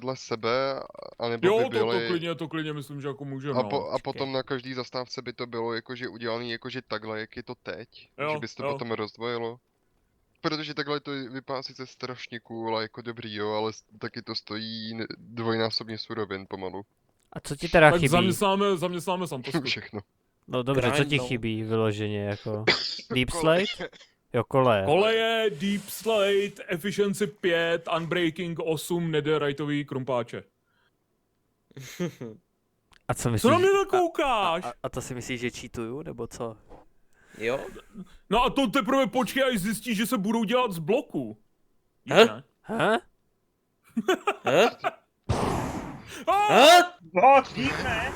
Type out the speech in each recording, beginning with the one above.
vedle sebe, anebo by Jo, byly... to klidně myslím, že jako můžeme, A, no. a potom na každý zastávce by to bylo jakože udělaný jakože takhle, jak je to teď. Jo, Že bys to jo. potom rozdvojilo. Protože takhle to vypadá sice strašně cool a jako dobrý, jo, ale taky to stojí dvojnásobně surovin pomalu. A co ti teda Tak chybí? zaměstnáme Santosku. Všechno. No dobře, co ti Grind, no. chybí vyloženě jako? Deep Koleje. Slate? Jo, koleje. Koleje, Deep Slate, Efficiency 5, Unbreaking 8, Netheriteový krumpáče. A co Co myslíš? na mě nakoukáš? A to si myslíš, že cheatuju, nebo co? Jo? No a to teprve počkej, až zjistíš, že se budou dělat z bloku. Víš, He? ne? Huh? Huh? Dík ne.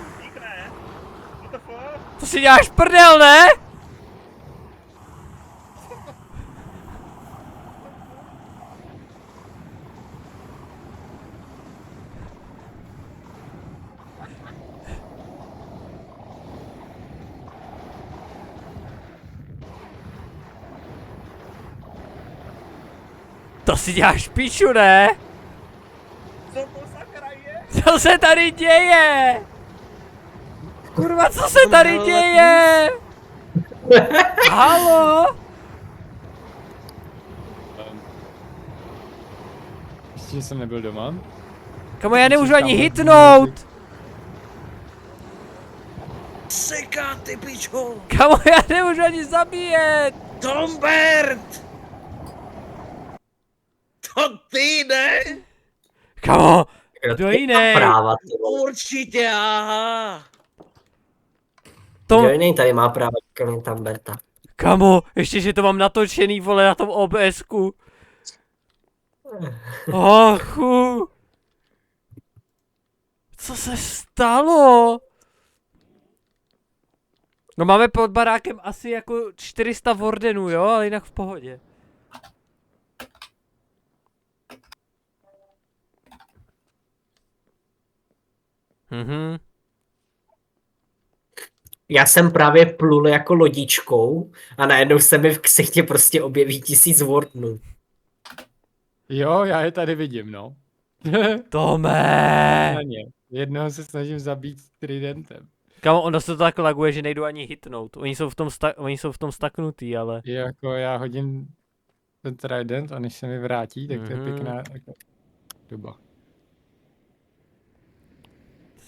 What the fuck? To si děláš prdel, ne? To si děláš piču, ne? Co to sakra je? Co se tady děje? Kurva, co se tady děje? Halo? Ještě, že jsem nebyl doma. Kamo, já nemůžu ani hitnout. Seká, ty pičo! Kamo, já nemůžu ani zabíjet. Tombert! To ty, ne? Kamo, kdo jiný? Práva, ty vole. Určitě, aha! To, Kdo jiný tady má práva, kromě Tamberta? kamo, ještě, že to mám natočený, vole, na tom OBSku. Ochu. Co se stalo? No máme pod barákem asi jako 400 wardenů, jo, ale jinak v pohodě. Mhm. Já jsem právě plul jako lodičkou a najednou se mi v ksichtě prostě objeví 1000 wardnů. Jo, já je tady vidím, no. Tome! Na ně. Jednoho se snažím zabít s tridentem. Kamo, ono se to tak laguje, že nejdu ani hitnout. Oni jsou v tom staknutý, ale... Jako já hodím ten trident a než se mi vrátí, tak to je pěkná jako, doba.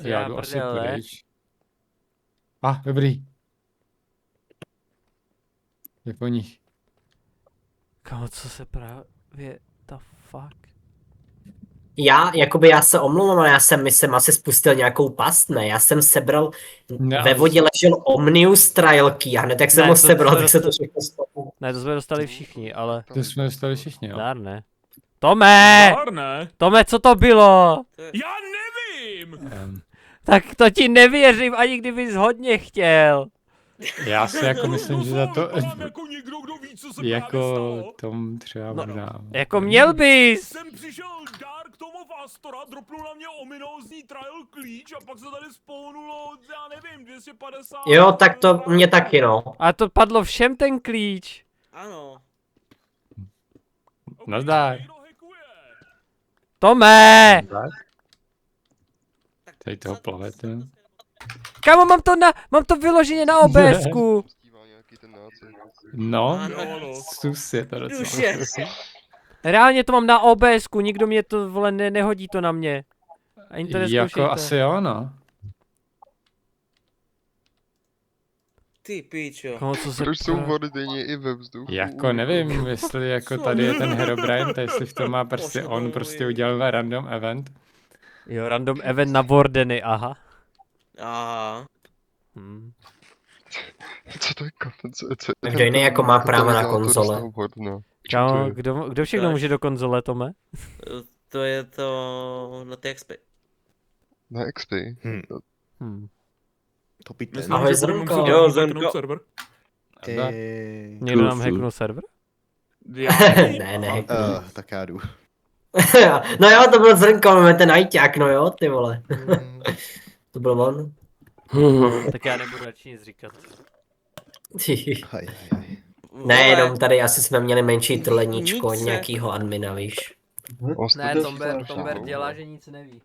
Já jdu asi prdele. pryč. Dobrý. Je po nich. Kamo, co se právě... The fuck? Já se omlouvám, ale my jsem asi spustil nějakou past, ne? Já jsem sebral, Ne, ve vodě ležel Omnius Trial Key a hned jak jsem Ne, ho to sebral, jsme tak se to všechno stoplo. Ne, to jsme dostali všichni, ale... To jsme dostali všichni, jo. Dár ne. Tome! Dár ne? Tome, co to bylo? Já nevím! Tak to ti nevěřím, ani kdybys hodně chtěl. Já si jako myslím, že za to... Jako někdo, kdo ví, co se právě Jako stalo. tom třeba možná. Jako měl bys. Jsem přišel Dark Tomov Astora, dropnul na mě ominózní trial klíč a pak se tady spawnulo, já nevím, 250... Jo, tak to mě taky, no. A to padlo všem ten klíč. Ano. Nazdar. Někdo hackuje. Tome! Tady toho plavete. Kámo, mám to vyloženě na OBSku. Pustívá nějaký ten nácek. No, Jo, no. sus je to docela. Duše. Reálně to mám na OBSku, nikdo mě to, vole, nehodí to na mě. Ani to neskoušejte. Jako asi jo, no. Ty pičo. Kámo, co se Proč jsou pra- vody denně i ve vzduchu? Jako nevím, jestli jako tady je ten Herobrine, jestli v tom má prostě on prostě udělal random event. Jo, random event na Wardeny, aha. Aha. Hm. Co to je Kdo jiný jako má právo na konzole? Kámo, kdo všechno může do konzole, Tome? To je to na TXP. Na XP. Hm. To píte. Myslím, Ahoj, že budeme Zrnko. muset Jo, hacknout Zrnko. server. Někdo nám hacknul server? Ne. Tak já jdu. No jo, to byl Zrnko, máme ten ajťák, no jo, ty vole. To byl on. Tak já nebudu radši nic říkat. Haj. Ne, jenom tady asi jsme měli menší trleníčko od Nic se- nějakýho admina, víš. Ne, Tomber no. dělá, že nic neví.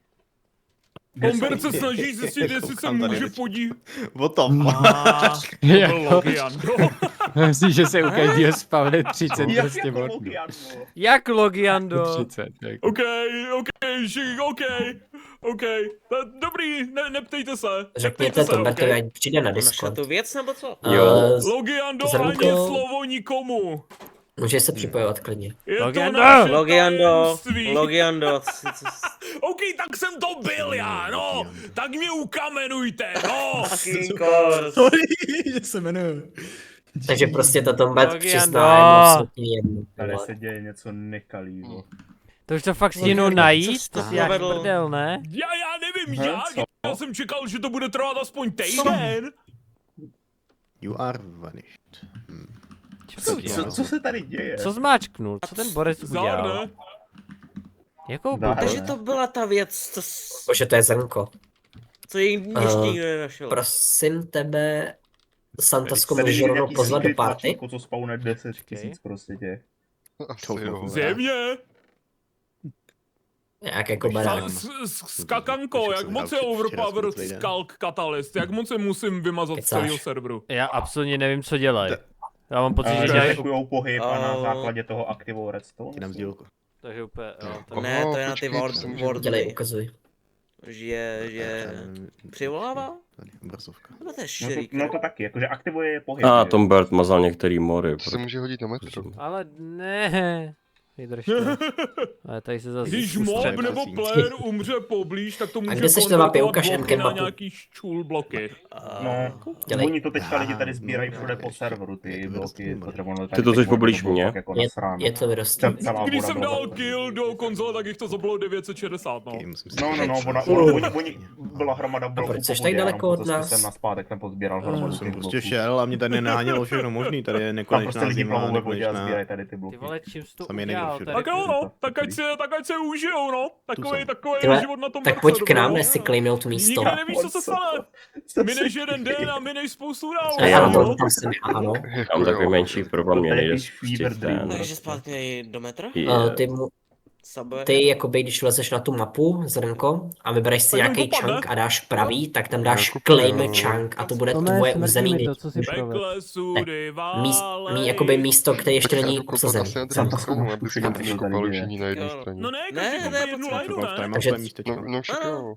Tomber se snaží zjistit, jestli se může podívat. What the fuck? To byl Jako, Logiando. Myslíš, že se u každého spavne 30 Jak prostě jako vodů. Logiando? Jak Logiando? 30, jako. OK. Dobrý, neptejte se. Řekněte Tombertovi, ať přijde na Našel Discord. tu věc nebo co? Logiando Zrnko. ani slovo nikomu. Může se připojovat klidně. Je to Logiando! naše Logiando, tajemství. Logiando. OK, tak jsem to byl já, no. Tak mě ukamenujte, no. Sorry, že se jmenuju. Takže prostě to Tombert Logiando. přizná jenom absolutně jedno. Tady se děje něco nekalýho. To už to fakt stihnu najít? jsi To to si jak provedl? prdel, ne? Já nevím, jak. Já jsem čekal, že to bude trvat aspoň týden. You are vanished. Co se tady děje? Co zmáčknul? Co ten Borec udělal? Zárne. Jakou Dá. blbost? Takže to byla ta věc, Bože, to je zrnko. co ještě nikdo nenašel. Prosím tebe, Santasko, Tady můžeš je rovnou nějaký pozvat do secret party? tlačítko, co spawne 10 000 prostě těch. Asi jo. Země. Jak jako barán. Skakanko, jak moc je overpowered Skulk Catalyst? Jak moc se musím vymazat z Kecáš. celého serveru? Já absolutně nevím, co dělají. Já mám pocit, že dělají... Detekujou pohyb a na základě toho aktivou redstone. Ti dám sdílku. Takže úplně, jo, to... Ne, to je na ty počkej, to se může- Dělej, wardy. ukazuj. Že přivolává? Tady, obrazovka. No to je No širik. to taky, jakože aktivuje pohyb. A že? Tom Bird mazal některý mory. To se může hodit na metro. Ale ne. Vydržte. Ale tady se zase... Když mob Ustřelím, nebo prosím. player umře poblíž, tak to může kde seš to mapě? konvertovat Ukaž bloky Mkem na mapu. nějaký ščul bloky. No, Dělej. oni to teďka lidi tady sbírají všude po serveru, ty bloky, protože ono tady Ty to jsi teď poblíž bylo mě? tak jako Je, nasráno. je to vyrostl. Celá Když voda jsem byla dal zaplněná. kill do konzole, tak jich to zabilo 960, no. Okay, musím si No, oni byla hromada bloků proč seš po tak vodě, daleko jenom od to nás? jsem naspátek tam pozbíral hromadu jsem těch prostě bloků. šel a mě tady nehánělo všechno možný, tady je Tam nekonečná prostě lidi zima, plavou ve vodě a nekonečná... sbírají tady ty Ty bloky. vole, čím jsi to Tam je někdo udělal? všude. Tady? Tak jo, no, tak ať se užijou, no. Takovej Tyhle, je život na tom Tak pojď k serveru, nám, no. jestli claimnout místo. Nikdy nevíš, co se stane. Mineš jeden den a mineš spoustu dál. A já ano, mám- to tam jsem já, ano. Mám takový menší problém, mě To je nejde spíš fever spustit dream. ten... Takže zpátky do metra? Subway? Ty jakoby, když vlezeš na tu mapu, zrnko, a vybereš si Tak tam nějaký dopadne. chunk a dáš pravý, tak tam dáš Jako claim jo. chunk a to bude tvoje území. to si Pekle sudy Jakoby místo, které ještě není obsazen. Asi na Sám druhou to stranu, aby si tam tady kopali je. všichni na jedné Jo. straně. No ne, Ne, každý ne, kopí jednu počkej, lineu, ne? Tady mám Takže- své místečko. No však jo.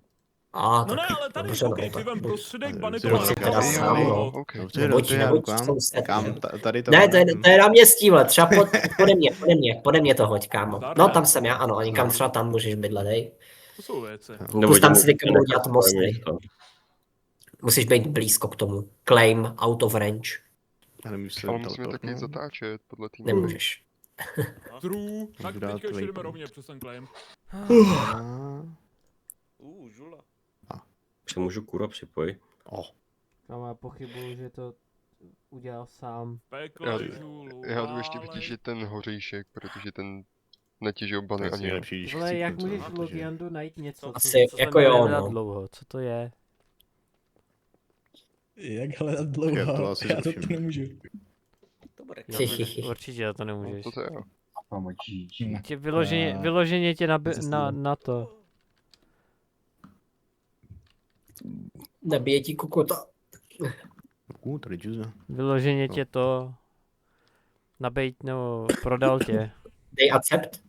A, No ne, tak, ale tady, dobře, OK, no, ty vem tak. prostředek, bany to Dobře, si teda má. sám, no. OK. Dobře, Nebuď- dobře, já nebuď koukám. sousedem. Kam, tady to... Ne, to je na městí, vole, třeba pode mě to hoď, kámo. No, tam jsem já, ano, a někam třeba tam můžeš bydlet, hej. To jsou věci. Plus tam si teďka budou dělat mosty. Musíš být blízko k tomu. Claim, out of range. Já nevím, jestli Ale to musíme taky zatáčet podle té mapy. Nemůžeš. True. Tak dát teďka ještě jdeme waypoint. rovně přes ten claim. Žula. Se můžu kura připojit? Tam já pochybuju, že to udělal sám. Pekle žulu. Já jdu ještě vytěžit ten hořejšek, protože ten netěžil bany To je ani já. nejlepší, když Vole, chci jak něco, můžeš v protože- Logiandu najít něco, Asi co jako se jo, nebude hledat no. dlouho? Co to je? Jak hledat Já to dlouho, asi já to zruším. nemůžu. To bude Určitě to nemůžeš. No, to je jo. Mamo, GG. Tě vyloženě tě na to. Nabije ti kokota. Tady juice. Vyloženě tě to nabejt, nebo prodal tě. Dej accept.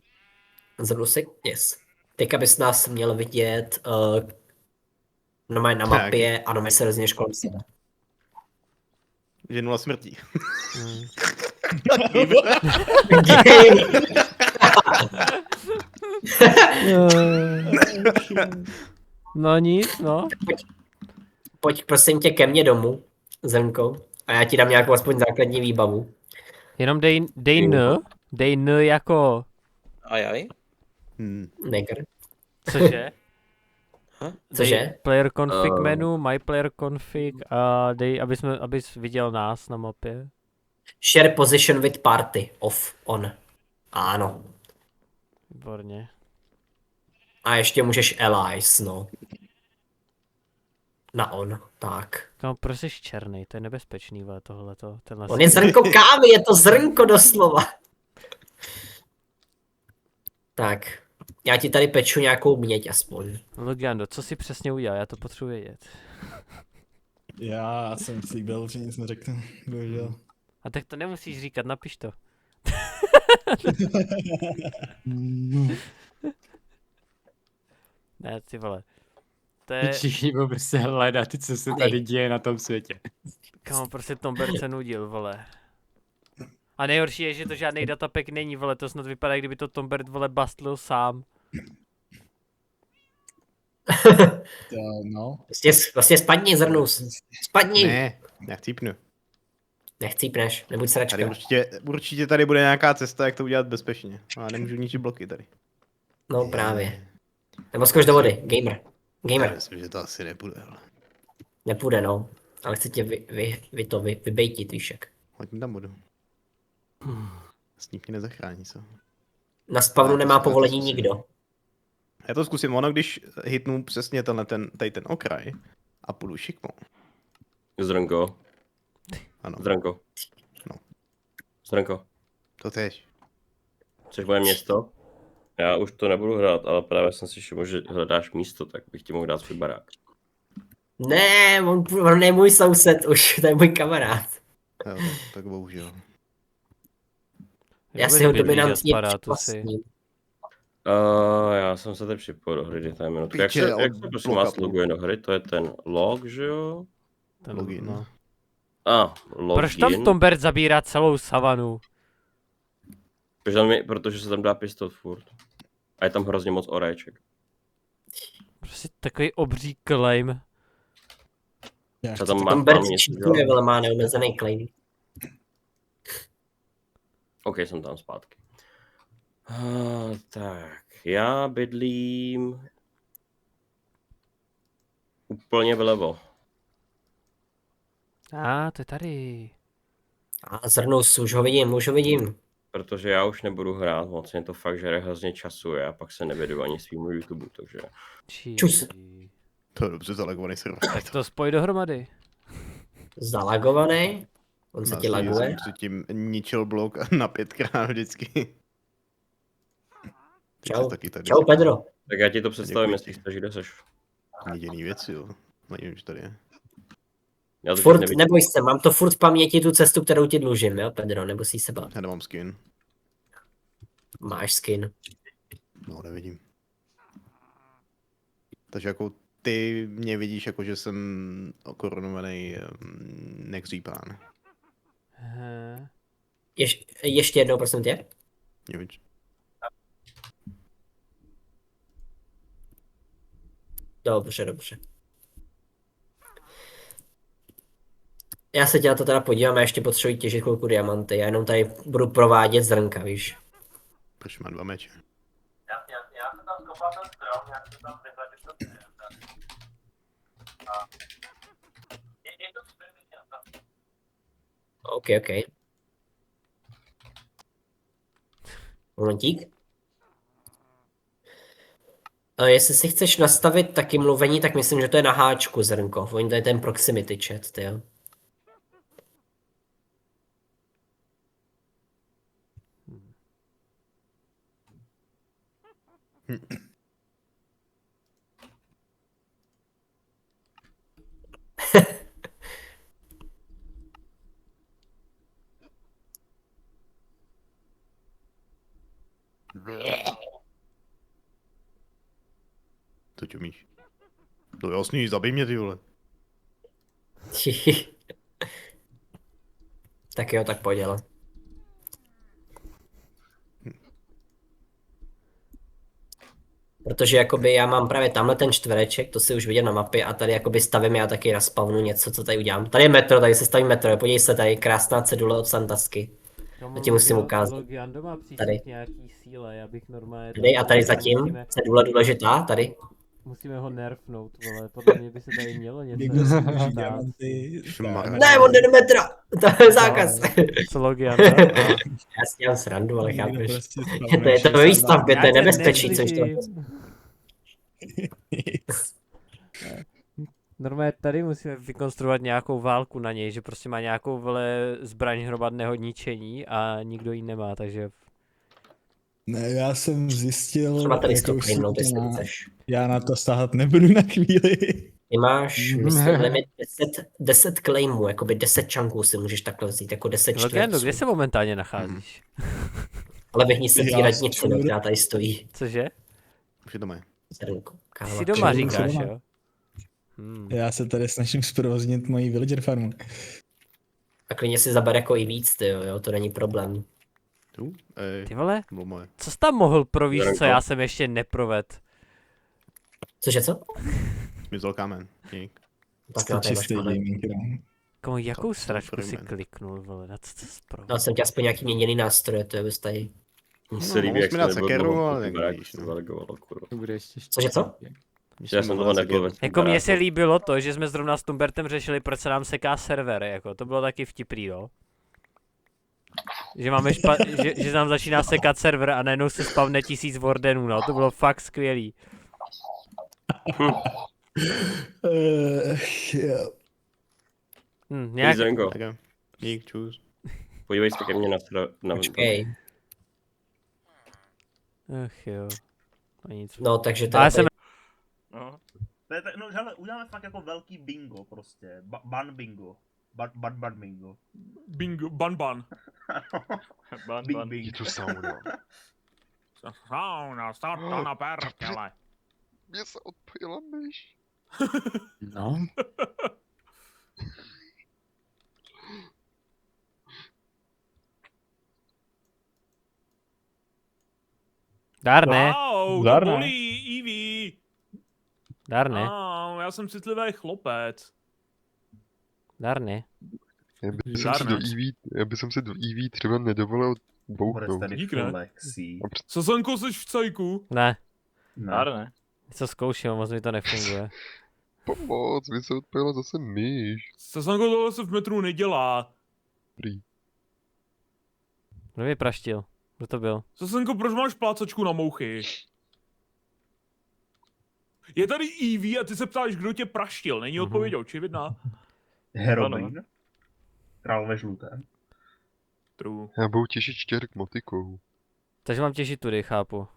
Zrnu si, yes. Teďka bys nás měl vidět na mapě a my se rozněš kolem sebe. Že 0 smrtí. Hmm. No nic, no. Pojď prosím tě ke mně domů, Zrnko, a já ti dám nějakou aspoň základní výbavu. Jenom dej n jako, Ajaj. Neger. cože? Cože? Dej player config menu, my player config a dej, abys viděl nás na mapě. Share position with party, off, on. Ano. Výborně. A ještě můžeš allies, no. Na on, tak. Kámo, proč jsi černý, to je nebezpečný, vole, tohleto. On je zrnko kávy, je to zrnko doslova. Tak, Já ti tady peču nějakou měď aspoň. Logiando, co si přesně udělal? Já to potřebuji vědět. Já jsem slíbil, že nic neřeknu, bohužel. A tak to nemusíš říkat, napiš to. Ne, ty vole. To je, Všichni budou prostě hledat, co se tady děje na tom světě. kamo, prostě Tombert se nudil, vole. A nejhorší je, že to žádný datapack není, vole, to snad vypadá, kdyby to Tombert, vole, bastlil sám. No. Vlastně spadni, Zrnus. Spadni. Ne, nechcípnu. Nechcípneš, nebuď sračka. Tady určitě tady bude nějaká cesta, jak to udělat bezpečně. A nemůžu ničit bloky tady. No právě. Nebo skoč do vody, gamer. Já Gamer. myslím, že to asi nebude, ale Nepůjde, no. Ale chci tě vybejtit, víš jak. hoď mi tam vodu. Sníh mě nezachrání, co? Na spavnu nemá Já to povolení zkusím. nikdo. Já to zkusím, ono když hitnu přesně tady ten okraj a půjdu šikmo. Zrnko. Ano, Zrnko. No. Zrnko. to tež. Chceš moje město? Já už to nebudu hrát, ale právě jsem si všiml, že hledáš místo, tak bych ti mohl dát svůj barák. Ne, on je můj soused už, to je můj kamarád. Jo, tak bohužel. Já Vůbec si ho bydlíš dominantně Jasparátu si. přivlastním. Já jsem se teď připojil do hry, dejte minutku. Jak Piče, se od prosím vás bloka loguje do hry? To je ten log, že jo? Ten- Login, no. Proč tam Login. Tombert zabírá celou savanu? Protože se tam dá pistol furt. A je tam hrozně moc oréček. Prostě takový obří claim. A tam Tom má Bert něco, číkuje, ale má neomezený claim. OK, jsem tam zpátky. Tak, já bydlím úplně vlevo. To je tady. A Zrnus, už ho vidím. Protože já už nebudu hrát moc, mě to fakt žere hrozně času a pak se nevědu ani svýmu YouTube, takže... Čus. To je dobře zalagovaný server. Tak to spoj dohromady. Zalagovaný. On se ti laguje. Jsem předtím ničil blok na 5krát vždycky. Teď Čau. se taky tady Čau, Pedro. Tak já ti to představím, Děkuji jestli ti. chceš, kde seš. Neděný věci, jo. Nevím, že tady je. Já to Furt, nevidím. neboj se, mám to furt v paměti, tu cestu, kterou ti dlužím, jo, Pedro, nemusíš se bát. Já nemám skin. Máš skin. No, nevidím. Takže jako ty mě vidíš jako, že jsem okorunovaný nekřípán. Ještě jednou, prosím tě. Nevíš? Dobře. Já se tě na to teda podívám, já ještě potřebuji těžit chvilku diamanty, já jenom tady budu provádět zrnka, víš. Proč má 2 meče? Já jsem tam skopal ten strom, já jsem tam vyhledal to OK. Momentík. Jestli si chceš nastavit taky mluvení, tak myslím, že to je na háčku, Zrnko. Oni to je ten proximity chat, ty jo. Co čumíš? To je jasný, zabij mě, ty vole. Tak jo, tak pojď, ale. Protože jakoby já mám právě tamhle ten čtvereček, to si už viděl na mapě a tady jakoby stavím já taky na spawnu něco, co tady udělám. Tady je metro, tady se staví metro, podívej se tady, krásná cedule od Santasky. To ti musím ukázat. Logiando má přístup Tady. k nějaký síle, já bych normálně... Tady a tady zatím, cedule důležitá, tady. Musíme ho nerfnout, vole, podle mě by se tady mělo něco Někdo si drží stát. diamanty. Šmarja. Ne, on jde do metra, to je zákaz. Co Logiando? Já si dělám srandu, ale Někdo chápeš. prostě To je to ve výstavbě, to je nebezpečí, což to. Normálně tady musíme vykonstruovat nějakou válku na něj, že prostě má nějakou vele zbraň hromadného ničení a nikdo ji nemá, takže Ne, já jsem zjistil, Třeba tady jakou to claimnout, jestli má. chceš. Já na to stáhat nebudu na chvíli. Ty máš, myslím, limit 10 claimů, jakoby 10 čanků si můžeš takhle vzít, jako 10 Legendo, čtverců. kde se momentálně nacházíš? Ale vyhni se té Já radnici, jsem- no, která tady stojí. Cože? Už je doma. Zrnko, káva. Jsi doma, Jsem říkáš, doma. jo? Hmm. Já se tady snažím zprovoznit moji villager farmu. A klidně si zaber jako i víc, ty jo, to není problém. Tu? Ty vole, Bylo moje. co jsi tam mohl províst, co Zrnko. já jsem ještě neproved? Cože co? Zmizel kámen. Dík. Tak Jste na téma čistý spadne. gaming, no. Komu, jakou To sračku si průměr. kliknul, vole, na co jsi provedl? Dal jsem ti aspoň nějaký měněný nástroje, to je bys tady. Mně se líbí, mohl jak jsme se dát nebyl sekeru, dlouho, ale jako barák vidíš, se no. zalegovalo, kurva. To bude ještě Cože co? Já jsem toho nebyl ve Jako mně se baráku. líbilo to, že jsme zrovna s Tumbertem řešili, proč se nám seká server, jako to bylo taky vtipný, no. Že máme že nám začíná sekat server a najednou se spavne 1000 wardenů, no, to bylo fakt skvělý. Jo. Nějak, Zrnko, Tak jo. Dík, čus. podívej se ke mně na Počkej. ach jo. A nic. No, takže A teda já jsem, No. No, hele, uděláme fakt jako velký bingo prostě. Ban bingo. Ban bingo. Bingo, ban. Bing bing. Je tu sauna. Sauna, starta na perkele. Mě se odpojila myš. No. dar ne, Wow, to Zdar, ne? bolí, Eevee. dar ne, Já jsem citlivý chlopec. dar ne. Já bych se Žárné. do EV třeba nedovolil Bude bouchnout. tady Dík, ne? flexí. Sasanko, jsi v cajku? Ne, Ne. něco zkouším, moc mi to nefunguje. Pomoc, mi se odpojila zase myš. Sasanko, tohle se v metru nedělá. Prý. Kdo mi praštil? Kdo to byl? Sasanko, proč máš plácačku na mouchy? Je tady Eevee a ty se ptáš, kdo tě praštil. Není odpověď očividná. Herobrine. Král ve žlutém. True. Já budu těšit štěrk motikou. Takže mám těžit tudy, chápu.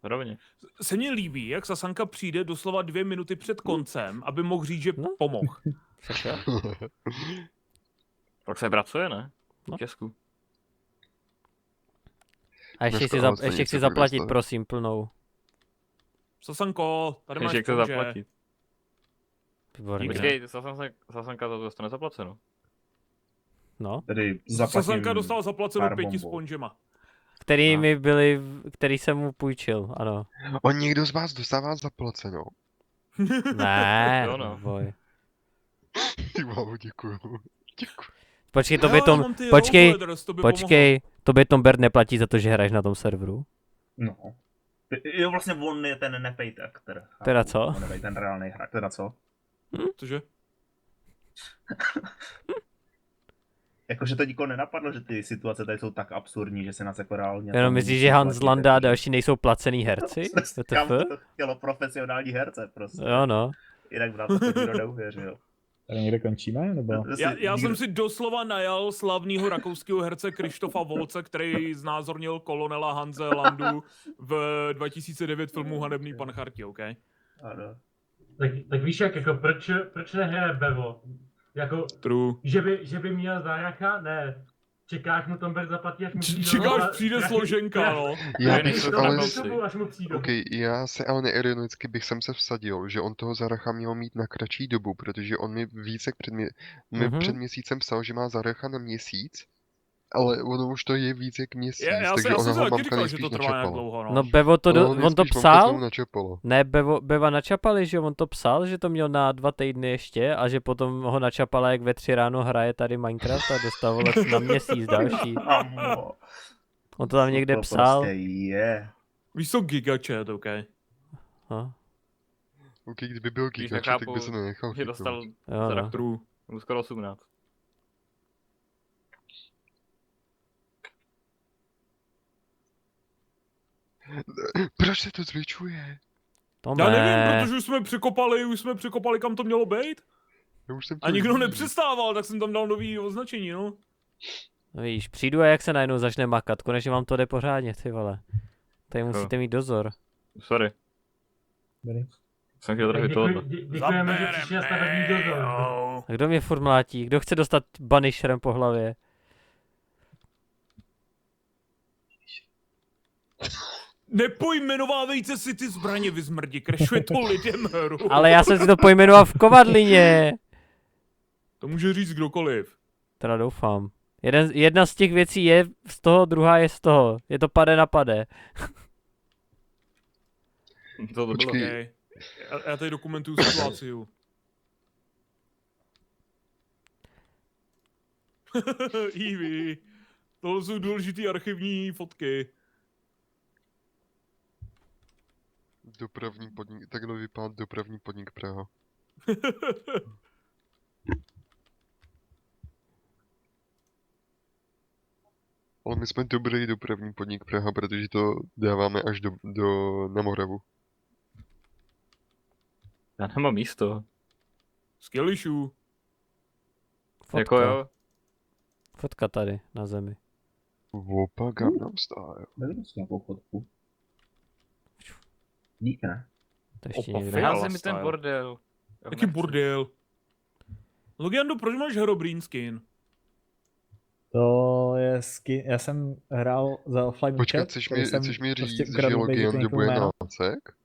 Rovně. Se mně líbí, jak Sasanka přijde doslova 2 minuty před koncem, aby mohl říct, že No. pomohl. Tak jo. Tak se pracuje, ne? No. V Česku. A ještě Dneska chci, ale stejně ještě se chci bude zaplatit, dostat. prosím, plnou. Sasanko, tady máš Ještě chce kouže. zaplatit. Výborně. Počkej, Sasanka to dostane zaplaceno. No. Tedy zaplatím Sasanka dostala zaplaceno pár 5 bombou. sponžema. Který A. mi byli, který jsem mu půjčil, ano. On někdo z vás dostává zaplaceno. Ne, Jo, no. boj. Wow, děkuju. Děkuju. Počkej, to by Hele, tom, mám ty počkej, Rollbladers, to by počkej, to by Tom Bird neplatí za to, že hraješ na tom serveru? No. Jo, vlastně on je ten nepejt aktor. Teda co? On je ten reálný hráč. Teda co? pomohlo. Cože? Jakože to nikoho nenapadlo, že ty situace tady jsou tak absurdní, že se nás jako reálně... Jenom myslíš, že Hans Landa a další nejsou placený herci? Kam WTF? to chtělo profesionální herce prostě. Jo no. Jinak by nám to nikdo neuvěřil. Tady někde končíme, nebo? Já jsem si doslova najal slavného rakouského herce Krištofa Volce, který znázornil kolonela Hanse Landu v 2009 filmu Hanebný pan Charti, OK? Ano. Tak víš jak, jako proč nehraje Bevo? Jako, True. že by měl zájaka? Ne. Čekáš mu Tom Bird zaplatí, až mu přijde. Čekáš, přijde složenka, no. Já Ne, bych nejsou se tam ale... noci. Až mu přijde. OK, já se ale neironicky bych sem se vsadil, že on toho Zaracha měl mít na kratší dobu, protože on mi více před měsícem psal, že má Zaracha na měsíc, ale ono už to je víc jak měsíc, Já takže jsem ona si ho taky mamka říkal, že nejspíš to trvá nějak načapala. dlouho, no. No Bevo to, Ona ho on to nejspíš mamka psal? znovu načapala. Ne, Beva načapali, že on to psal, že to měl na 2 týdny ještě a že potom ho načapala, jak ve 3 ráno hraje tady Minecraft a dostal na měsíc další. Amo. On to tam někde To psal. prostě je. Víš co, gigachat, OK? No, OK, kdyby byl Když gigač, tak nechápu, by se nenechal že dostal chytnout. jo, no. True. mu skoro 18. Proč se to zvětšuje? Tome, Já nevím, protože už jsme překopali, kam to mělo být. Já už jsem A to nikdo vidí. nepřestával, tak jsem tam dal nový označení, no. No víš, přijdu a jak se najednou začne makat, konečně vám to jde pořádně, ty vole. Tady musíte mít dozor. Sorry. Jsem chtěl trochu tohle. Děkujeme, že přišli na stavební dozor. A kdo mě furt mlátí? Kdo chce dostat banisherem po hlavě? Nepojmenovávejte si ty zbraně, vy zmrdi, krešuje to lidem hru. Ale já jsem si to pojmenoval v kovadlině. To může říct kdokoliv. Teda doufám. Jedna z těch věcí je z toho, druhá je z toho. Je to pade na pade. To bylo. Okay. Já tady dokumentuju situaci. Ivy. Tohle jsou důležitý archivní fotky. Dopravní podnik, takhle vypadá dopravní podnik Praha. Ale my jsme dobrý dopravní podnik Praha, protože to dáváme až na Moravu. Já nemám místo. Skilišu. Fotka. Jako jo. Fotka tady, na zemi. Opa, Gangnam Style. Nebudu nějakou fotku. Dík, ne? To ještě Opa, někde. fiala Neházej mi ten style. bordel. Jaký bordel? Logiando, proč máš Herobrine skin? To je skin, já jsem hrál za offline Počkat, účet, chceš který jsem mi prostě říct, že ukradl Logiando někomu bude jméno. nácek?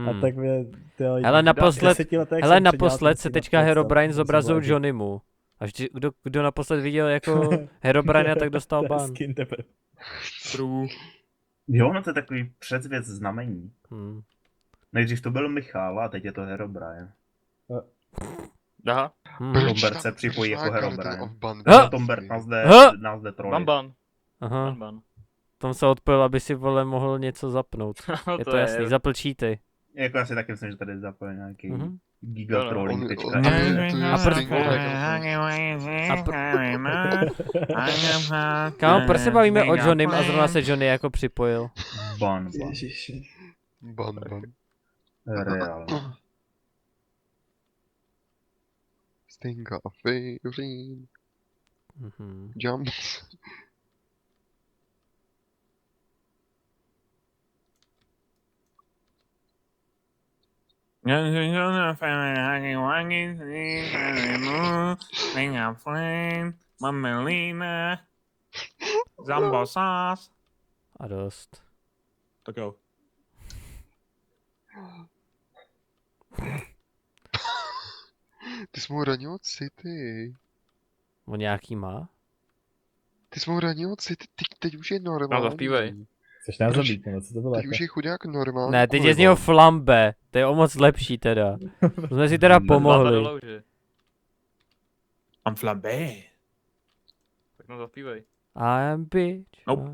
A tak mě, tyjo, Hele, v 10 letech jsem předělal naposled ten se skin teďka na Playce, Herobrine jsem zobrazil zvládl. Johnnymu. A vždy, kdo naposled viděl jako Herobrine, tak dostal To je ban. skin teprve. True. Jo, no to je takový předzvěst znamení. Hmm. Nejdřív to byl Michal a teď je to Herobrine. Aha. Tombert se připojí jako Herobrine. Tombert nás jde trolit. Bamban. Aha. Bamban. Tom se odpojil, aby si vole mohl něco zapnout. Je to jasný, zapl cheaty. Jako já si taky myslím, že tady zapojil nějaký giga No, trolling. Kámo, proč se bavíme o Johnnym a zrovna se Johnny jako připojil? Ban. Ban. Reál. Stinga a Fairín. Jump. Mamelina. Zambosás. A dost. Tak jo. Ty jsi mu ranil city. On nějaký má? Ty jsi mu ranil city, teď už je normální. No, zaspívej. Chceš nás zabít, no, co to bylo Teď jako? už je chudák normální. Ne, teď je z něho flambe. To je o moc lepší teda. To jsme si teda pomohli. I'm flambé. Tak no zaspívej. I am bitch. Nope.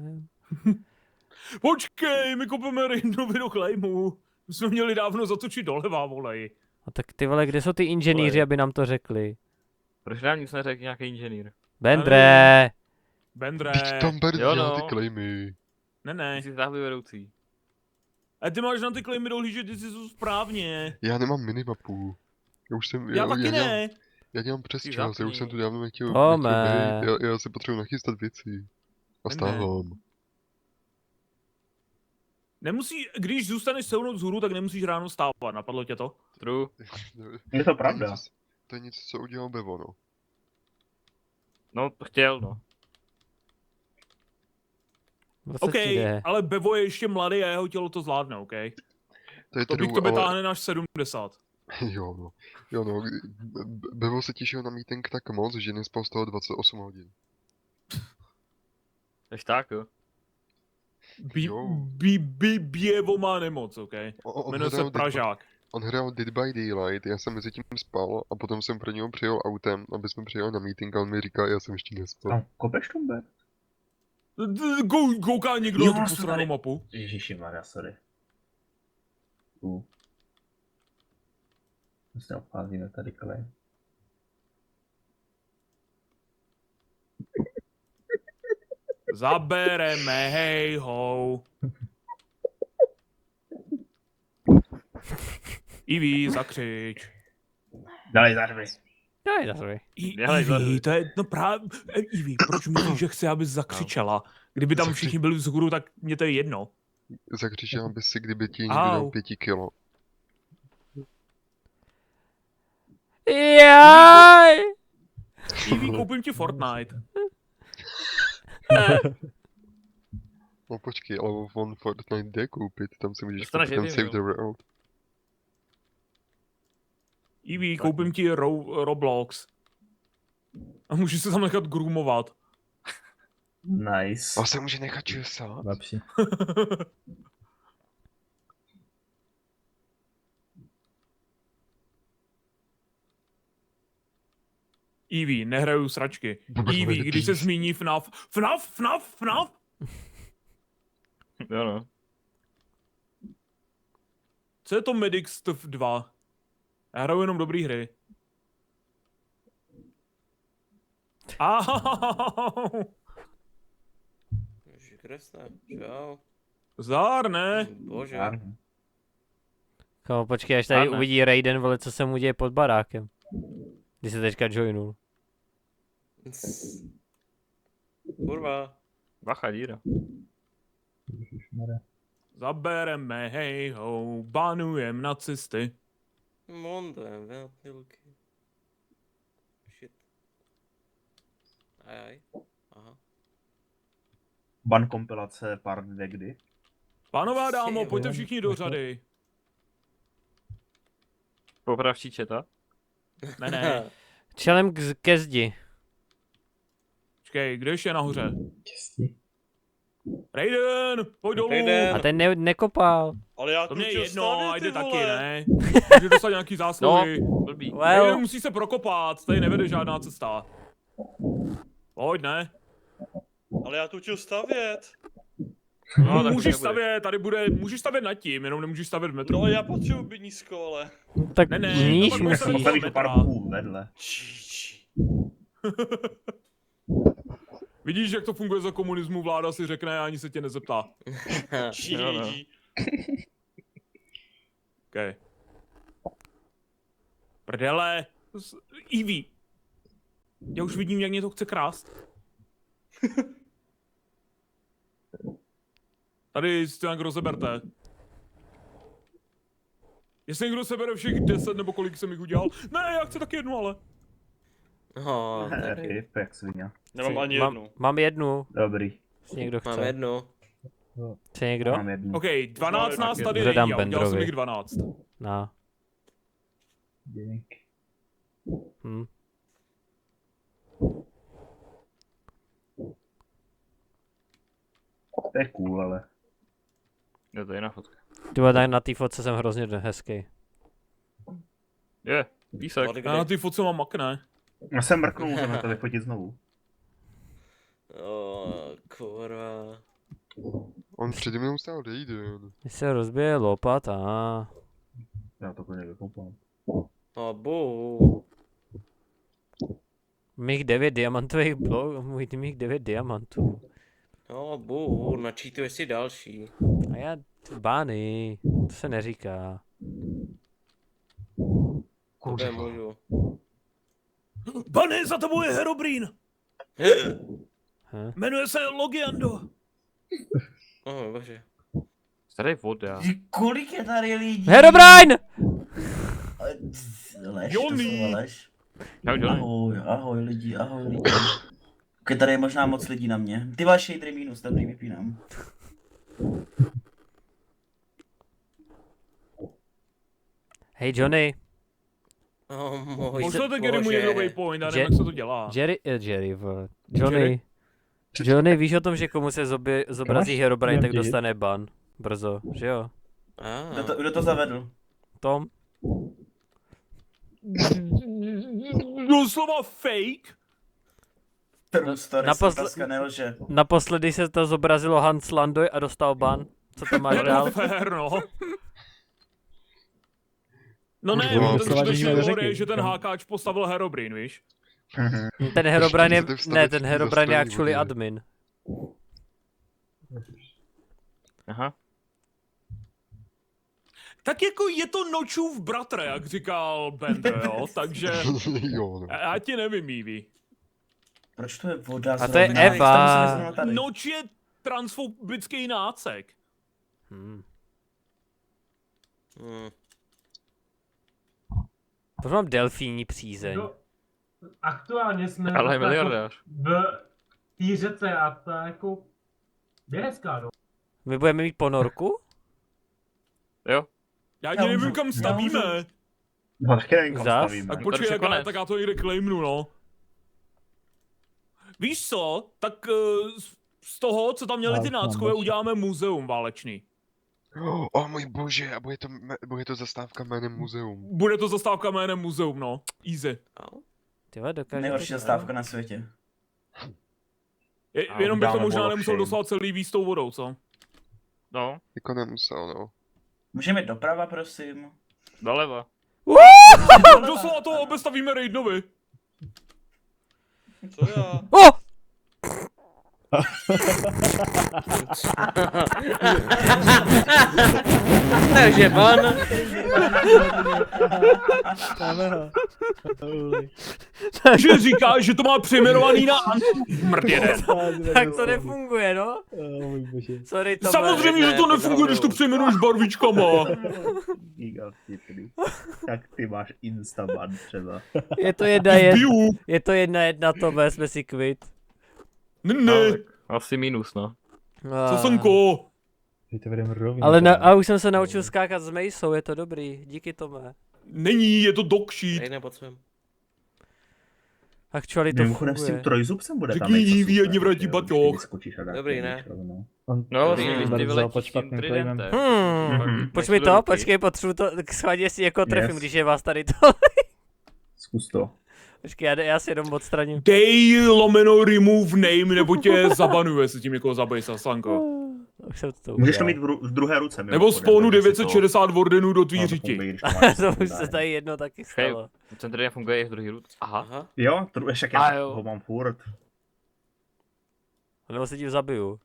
Počkej, my kopeme Rainovi do klejmu. My jsme měli dávno zatočit doleva, volej. A tak ty vole, kde jsou ty inženýři, aby nám to řekli? Proč nám nic neřekl nějaký inženýr? Bendre! Bendre. Teď tam Bert Jo, dělal no. ty klejmy. Ne. Ty jsi záhly vedoucí. A ty máš na ty klejmy dohlížet, ty jsou správně. Já nemám minimapu. Já už jsem... Já taky ne. Já dělám přes Ty čas, já už zapni. jsem tu dávno nechtěl Tome. být. Já si potřebuji nachystat věci. A stávám. Nemusí, když zůstaneš sehnout vzhůru, tak nemusíš ráno stávat, napadlo tě to? True. Je to pravda. To je něco, co udělal Bevo, no. No, chtěl, no. OK, ale Bevo je ještě mladý a jeho tělo to zvládne, OK? To je To bych true, tobě ale... táhne až 70. Jo no. Bevo se těšil na meeting tak moc, že nespal z toho 28 hodin. Až tak, jo. Běvo má nemoc, OK? Jmenuje se Pražák. On hrál Dead by Daylight, já jsem mezi tím spal a potom jsem pro něho přijel autem, aby jsme přijeli na meeting a on mi říká, já jsem ještě nespal. A kopeš Tombert? Kouká někdo na tu posranou mapu? Ježišimarja, sorry. Vlastně obcházíme tady klej. Zabereme, hej ho. Ivy, zakřič. Dali zarvy. Daj, daj. Ivy, to je, no právě, Ivy, proč myslíš, že chci, abys zakřičela? Kdyby tam všichni byli vzhůru, tak mě to je jedno. Zakřičela bys si, kdyby ti někdo dal 5 kilo. Jaj! Ivy, koupím ti Fortnite. No počkej, ale on Fortnite jde koupit, tam si můžeš Dostaneš koupit ten jedný, Save the World. Ivy, koupím ti Roblox. A můžeš se tam nechat groomovat. Nice. A se může nechat česat? Lepší. Ivy, nehraju sračky. Vůbec Ivy, nevidíš. když se zmíní FNAF. FNAF! Jo no. Co je to Medic Stuff 2? Já hraju jenom dobrý hry. Au! Ježi Kriste, čau. Zdar, ne? Bože. Kámo, počkej, až tady Ano. uvidí Raiden, vole, co se mu děje pod barákem. Když se teďka joinul. Kurva. Bacha díra. Zabereme, hej ho, banujem nacisty. Mondem, velký. Shit. Ajaj. Aha. Ban kompilace part 2 kdy? Pánová dámo, pojďte všichni do řady. Popravčí četa? Ne. Čelem ke zdi. Počkej, kde ještě je nahoře? Raiden, pojď dolů. Raiden. A ten nekopal. Ale já To tu mě je chtěl jedno, stavět, a jde ty taky, vole. ne? Může dostat nějaký zásluhy. Blbý. Raiden Well, musí se prokopat, tady nevede žádná cesta. Pojď, ne? Ale já tu chtěl stavět. No, tak Můžeš nebude. stavět, tady bude, můžeš stavět nad tím, jenom nemůžeš stavět v metru. No já potřebuji být nízko, ale. tak Ne, ne, níž to pak musíš. musíš. Postavíš pár půl vedle. Vidíš, jak to funguje za komunismu, vláda si řekne a ani se tě nezeptá. Jo, no. Okay. Prdele. Ivy. Já už vidím, jak mě to chce krást. Tady si to nějak rozeberte. Jestli někdo sebere všech 10 nebo kolik jsem jich udělal. Ne, já chci taky jednu, ale. No, Taky, jak svině. nemám ani Mám, jednu. mám jednu. Dobrý. Jestli někdo Mám chce. jednu. Chce někdo? Mám jednu. OK, 12 nás tady Dobře, dám není, já udělal jsem Bendrovi. jich 12. No. Dík. Hm. To je cool, ale. Jo, to je jiná fotka. Ty vole, tak na té fotce jsem hrozně hezký. Je, písek. Já na ty fotce mám makne. Já jsem mrknul, můžeme to vyfotit znovu. Kurva. On přede mnou stál Raiden. Mně se rozbije lopata. Já to plně vykoupám. Bu. Mých 9 diamantových bloků, mých 9 diamantů. Bu, načítuješ si další. A já, bány, to se neříká. Tebe můžu. Bany, za tebou je Herobrine! Hm? Jmenuje se Logiando. Bože. Starý voda. Kolik je tady lidí? Herobrine! Lež, Johnny. lež. Čau, Johnny. Ahoj lidi, ahoj lidi. Ok, tady je možná moc lidí na mě. Ty máš shadery minus, dobrý, vypínám. Hej Johnny, Můj Pošlete Garymu jedno waypoint, já nevím, jak se to dělá. Jerry, vole. Johnny, víš o tom, že komu se zobrazí Herobrine, tak dostane ban. Brzo, že jo? Kdo to zavedl? Tom? Doslova fake? True story, Santaska nelže. Naposledy se to zobrazilo Hans Landoj a dostal ban. Co tam máš dál? Fér, no. No ne, Kurva, ten proč skutečný jdeme do lore je, řeky? že ten hákáč postavil Herobrine, víš? Ten Herobrine je, Chcete vstavit ne, ten Herobrine je zastavení actually vody. admin. Aha. Tak jako je to Nočův bratr, jak říkal Bender, jo, takže Jo, no. já ti nevím, Eevee. Proč to je voda A to je zrovna? Eva. Tam musíme zrovna tady. Noč je transfobický nácek. Proč mám delfíní přízeň? Aktuálně jsme Ale je jako miliardář. v té řece a ta jako je hezká, no. My budeme mít ponorku? Jo. Já ani nevím, kam stavíme. No taky nevím, kam Zas? stavíme. Tak počkej, tak já to někde claimnu, no. Víš co, tak z toho, co tam měli ty náckové, uděláme muzeum válečný. O můj bože, a bude to zastávka jménem muzeum. Bude to zastávka jménem muzeum, no. Easy. Tyhle, dokážete... Nejhorší zastávka na světě. Jenom bych to uděláme možná Wall of nemusel Shame. dostat celý víc tou vodou, co? No, Jako nemusel, no. Můžeme jít doprava, prosím. doleva. Doslova to obestavíme Raidnovi. Co já? Oh! Takže ban. Že říká, že to má přejmenovaný na Mrd jeden. Tak to nefunguje, no. Sorry, to Samozřejmě, že to nefunguje, když to přejmenuješ barvičkama. Giga vtipný. Tak ty máš Instaban třeba. Je to jedna je to 1-1, Tome, jsme si kvit. Ne. Asi minus, no. Co Sonko? Ale a už jsem se naučil skákat s Mejsou, je to dobrý, díky Tome. Není, je to dog shit. Tady nepotřebujeme. Actually to Mimochodem s tím funguje. trojzubcem bude tam Řekni něco jí, super, ať vrátí že jo, batoh. když vyskočíš a dáš Dobrý, to ne? víš, rovnou. No, vlastně, když ty vyletíš tím tridentem. Počkej to, počkej, potřebuji to, schválně si jako trefím, Yes. když je vás tady to. Zkus to. Počkej, já si jenom odstraním. Dej lomeno remove name, nebo tě zabanuje, se tím někoho zabij, Sasanko. Už jsem to Můžeš to udělal. mít v druhé ruce. Nebo spawnu 960 wardenů do tvý řiti. To už se tady jedno taky stalo. Ten trident funguje i v druhý ruce. Aha. Jo, ještě A já jo. ho mám furt. Nebo se tím zabiju.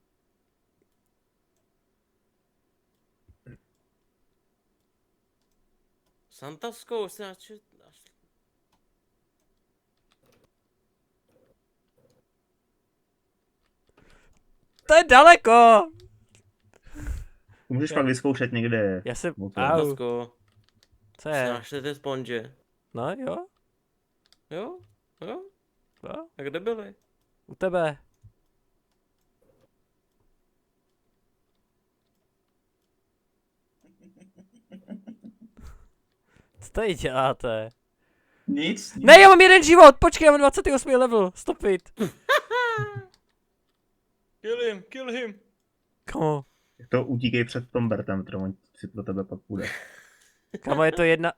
Santaskou, si načet... To je daleko! Můžeš pak vyzkoušet někde. Já jsem, motor. au, Santasko. co je? Snášte ty sponže. No jo, Jo? Jo? jo, A kde byli? u tebe. Co tady děláte? Nic. Ne, já mám jeden život, počkej, já mám 28 level, stop it. Kill him. Kamo, To utíkej před Tombertem, protože on si pro tebe pak půjde. kamo, je to jedna...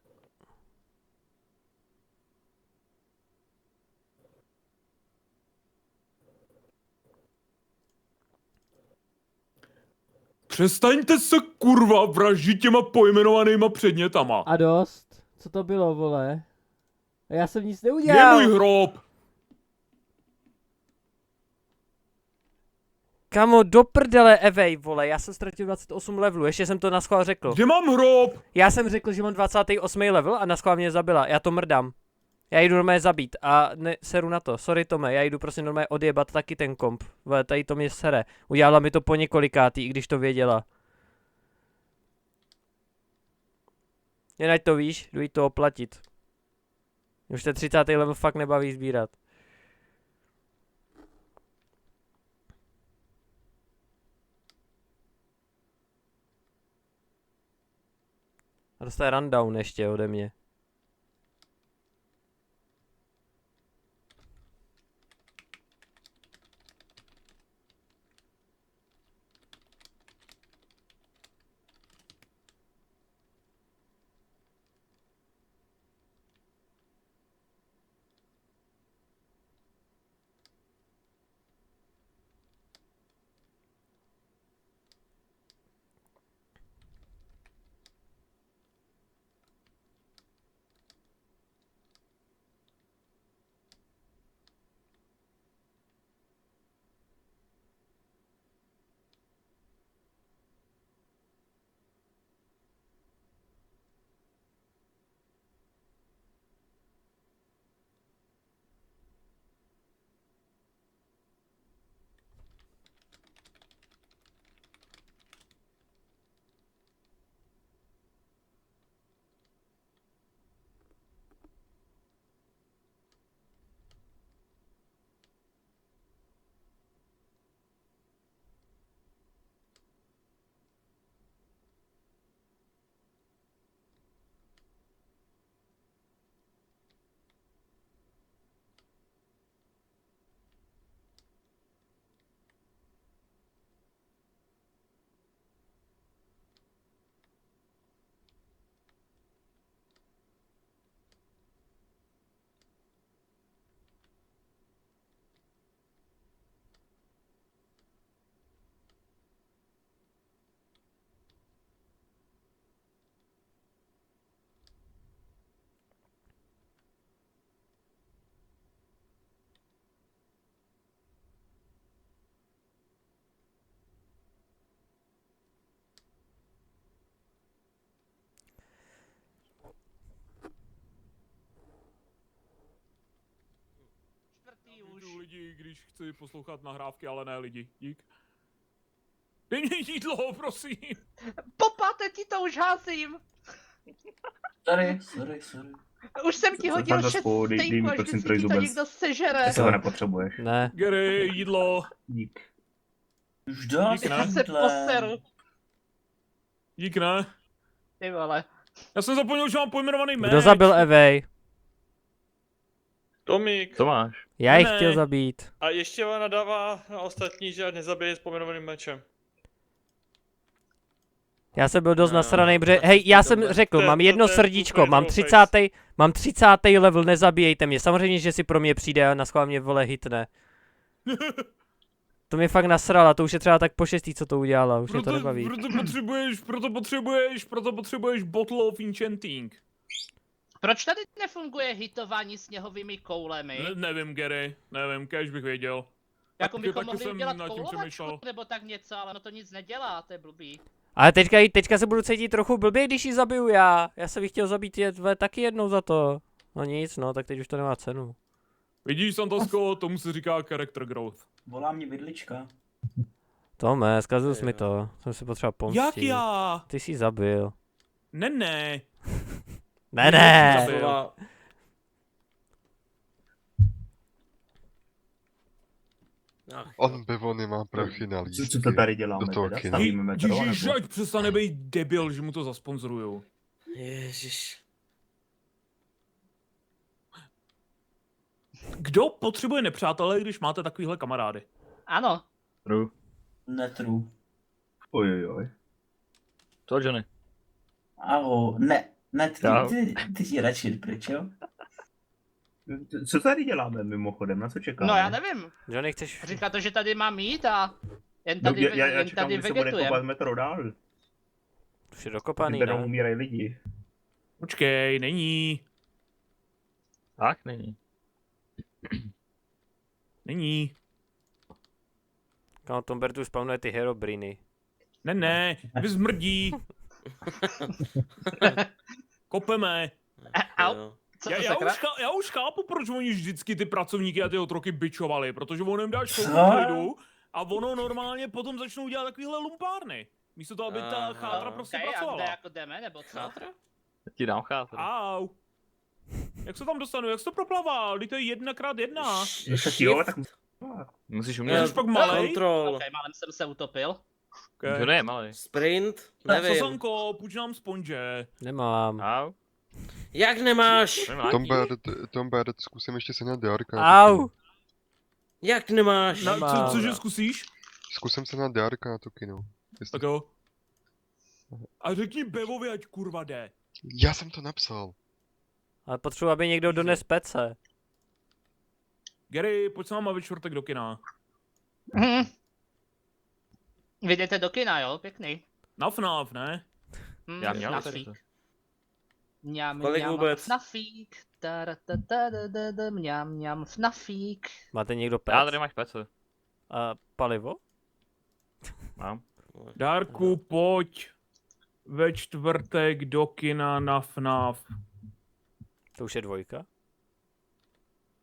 Přestaňte se kurva vraždit těma pojmenovanýma předmětama. A dost? Co to bylo, vole? Já jsem nic Je neudělal. můj hrob. Kamo, do prdele, Evej, vole, já jsem ztratil 28 levelů, ještě jsem to naschvál řekl. Kde mám hrob? Já jsem řekl, že mám 28 level a naschvál mě zabila, já to mrdám. Já jdu normálně zabít a ne, seru na to, sorry Tome, já jdu prostě normálně odjebat taky ten komp. Vole, tady to mě sere, udělala mi to po několikátý, i když to věděla. Jen ať to víš, jdu jí to oplatit. Už ten 30. level fakt nebaví sbírat. A dostane rundown ještě ode mě. když chci poslouchat nahrávky, ale ne lidi. Dík. Dej mě jídlo, prosím. Popáte ti to už házím. Sorry. Už jsem ti hodil 6 steaků, až vždycky ti to někdo sežere. Ty ho nepotřebuješ. Ne. Gary, jídlo. Dík. Už dá Dík, ne? Se poseru. Dík, ne? Ty vole. Já jsem zapomněl, že mám pojmenovaný meč. Kdo zabil Evej? Tomík. Co máš? Já ji Ne. chtěl zabít. A ještě vám nadává na ostatní, že nezabije s pomenovaným mečem. Já jsem byl dost nasranej, protože, hej, já jsem řekl, mám jedno srdíčko, mám 30. level, nezabíjejte mě. Samozřejmě, že si pro mě přijde a naschvál mě vole hitne. To mě fakt nasrala, to už je třeba tak po 6. co to udělala, už mě to nebaví. Proto potřebuješ Bottle of Enchanting. Proč tady nefunguje hitování sněhovými koulemi? Nevím, Gary, nevím, kež bych věděl. Jako bychom taky mohli jsem udělat nad tím koulovačku přemýšlel. nebo tak něco, ale no to nic nedělá, to je blbý. Ale teďka se budu cítit trochu blbě, když ji zabiju já. Já jsem ji chtěl zabít taky jednou za to. No nic, no, tak teď už to nemá cenu. Vidíš, Santasko, tomu se říká character growth. Volá mě vidlička. Tome, zkazil jsi mi to. Jsem si potřeba pomstit. Jak já? Ty jsi zabil. Ne. Ne. Zabil. On Bevo nemá prachy na lístky. Co to tady děláme Do toho teda? kina. Stavíme metro, Ježíš, nebo? ať přestane být debil, že mu to zasponzorujou. Ježiš. Kdo potřebuje nepřátelé, když máte takovýhle kamarády? Ano. True. Netru. Ojojoj. Co, Johnny? Aho, ne, ty jsi radši pryč, jo? Co tady děláme mimochodem, na co čekáme? No já nevím. Johnny, chceš... Říká to, že tady mám jít a jen tady, já jen čekám, tady že se bude vegetujem. kopat metro dál. Už je dokopaný, Tady ne? umírají lidi. Počkej, není. Tak není. Není. Kámo, Tombertu spawnuje ty herobriny. Ne, vy zmrdí. Kopeme. Au. Co to sakra? Já už chápu, proč oni vždycky ty pracovníky a ty otroky bičovali, protože on jim dáš chvilku Co? klidu a ono normálně potom začnou dělat takovýhle lumpárny. Místo toho, aby ta chátra prostě Okay, a kde pracovala. jako jdeme, nebo co? Ti dám chátra. Au. Jak se tam dostanu, jak se to proplavá? Vždyť to je 1x1. Tak jo, tak... Musíš Jsi umět. pak malej? Kontrol. Ok, málem jsem se utopil. Okay. Johnny je malej. Sprint? Tak Nevím. Sasanko, půjč nám sponže. Nemám. Au. Jak nemáš? Tombert, zkusím ještě se na Darka. Au. Jak nemáš? Cože zkusíš? Zkusím se na Darka na to kino. Tak jo. A řekni Bevovi, ať kurva jde. Já jsem to napsal. Ale potřebuji, aby někdo dones pece. Gary, pojď s náma ve čtvrtek do kina. Vy jdete do kina, jo? Pěkný. Na FNAF, ne? Já měl Knafík. Mňam, Kolik mňam, vůbec? Fnafík. Mňam, mňam, fnafík. Máte někdo pec? Já tady máš pece. A palivo? Mám. Dárku, pojď ve čtvrtek do kina na FNAF. To už je 2.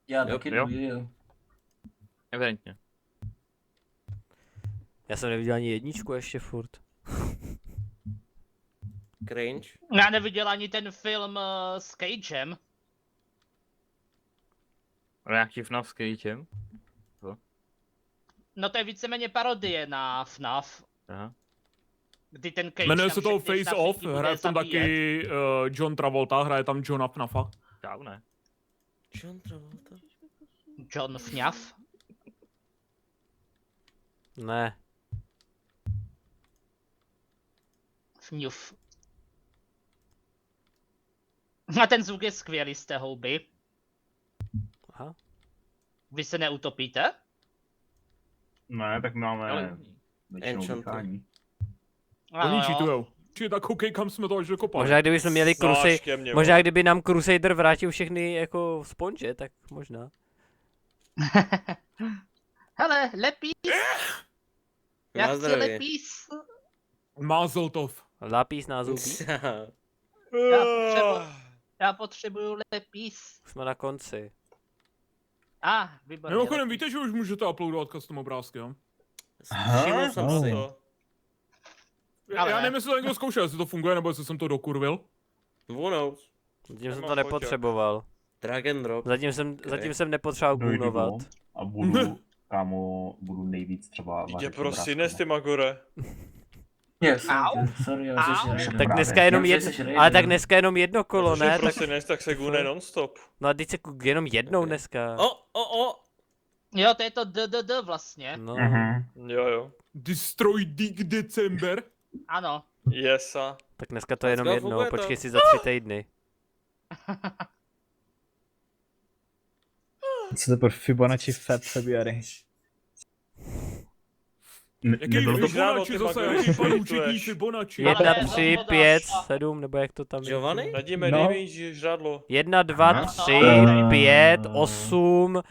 Já taky jo. jdu. Evidentně. Já jsem neviděl ani 1 ještě furt. Cringe. Já neviděl ani ten film s Cagem. Nějaký FNAF s Kejtěm. No to je víceméně parodie na FNAF. Aha. Kdy ten Cage Jmenuje tam se to všechny Face Off, knafíky bude hraje v tom zabíjet. taky John Travolta, hraje tam Johna FNAFa. Čau, ne. John Travolta. John Fňaf. Ne. Fňuf. A ten zvuk je skvělý z té houby. Aha. Vy se neutopíte? Ne, tak máme Ale- většinou Enchanted. dýchání. Oni cheatujou. Či tak koukej, kam jsme to až dokopali. Možná kdybychom měli Zvlášť ke mně, možná kdyby nám Crusader vrátil všechny jako sponže, tak možná. Hele, lepís! Já Na chci zdraví. lepís! Mazeltov. Lápís na zuby. Já potřebuju lepís. Jsme na konci. Výborně. Mimochodem, víte, že už můžete uploadovat custom obrázky, jo? Všiml jsem si. Já nevím, jestli to někdo zkoušel, jestli to funguje, nebo jestli jsem to dokurvil. Who knows? Zatím jsem to nepotřeboval. Drag and drop. Zatím jsem nepotřeboval gunovat. A budu, kámo, budu nejvíc třeba Jde prostě, nes ty Magore. Yes, sorry, Tak dneska jenom jedno, ale tak dneska jenom jedno kolo, ne? Prostě nes, tak se gune non-stop. No a teď se jenom jednou dneska. Jo, to je to DDD vlastně. No. Jo. Destroy Dick December. Ano. Yesa. Tak dneska to je jenom jednou, funguje to. počkej si za 3 týdny. Co to pro Fibonacci February? Jaký Fibonacci zase, jaký panučitý Fibonacci. 1, 3, 5, 7, nebo jak to tam je? Giovanni? Nadíme největší žrádlo. 1, 2, 3, 5, 8,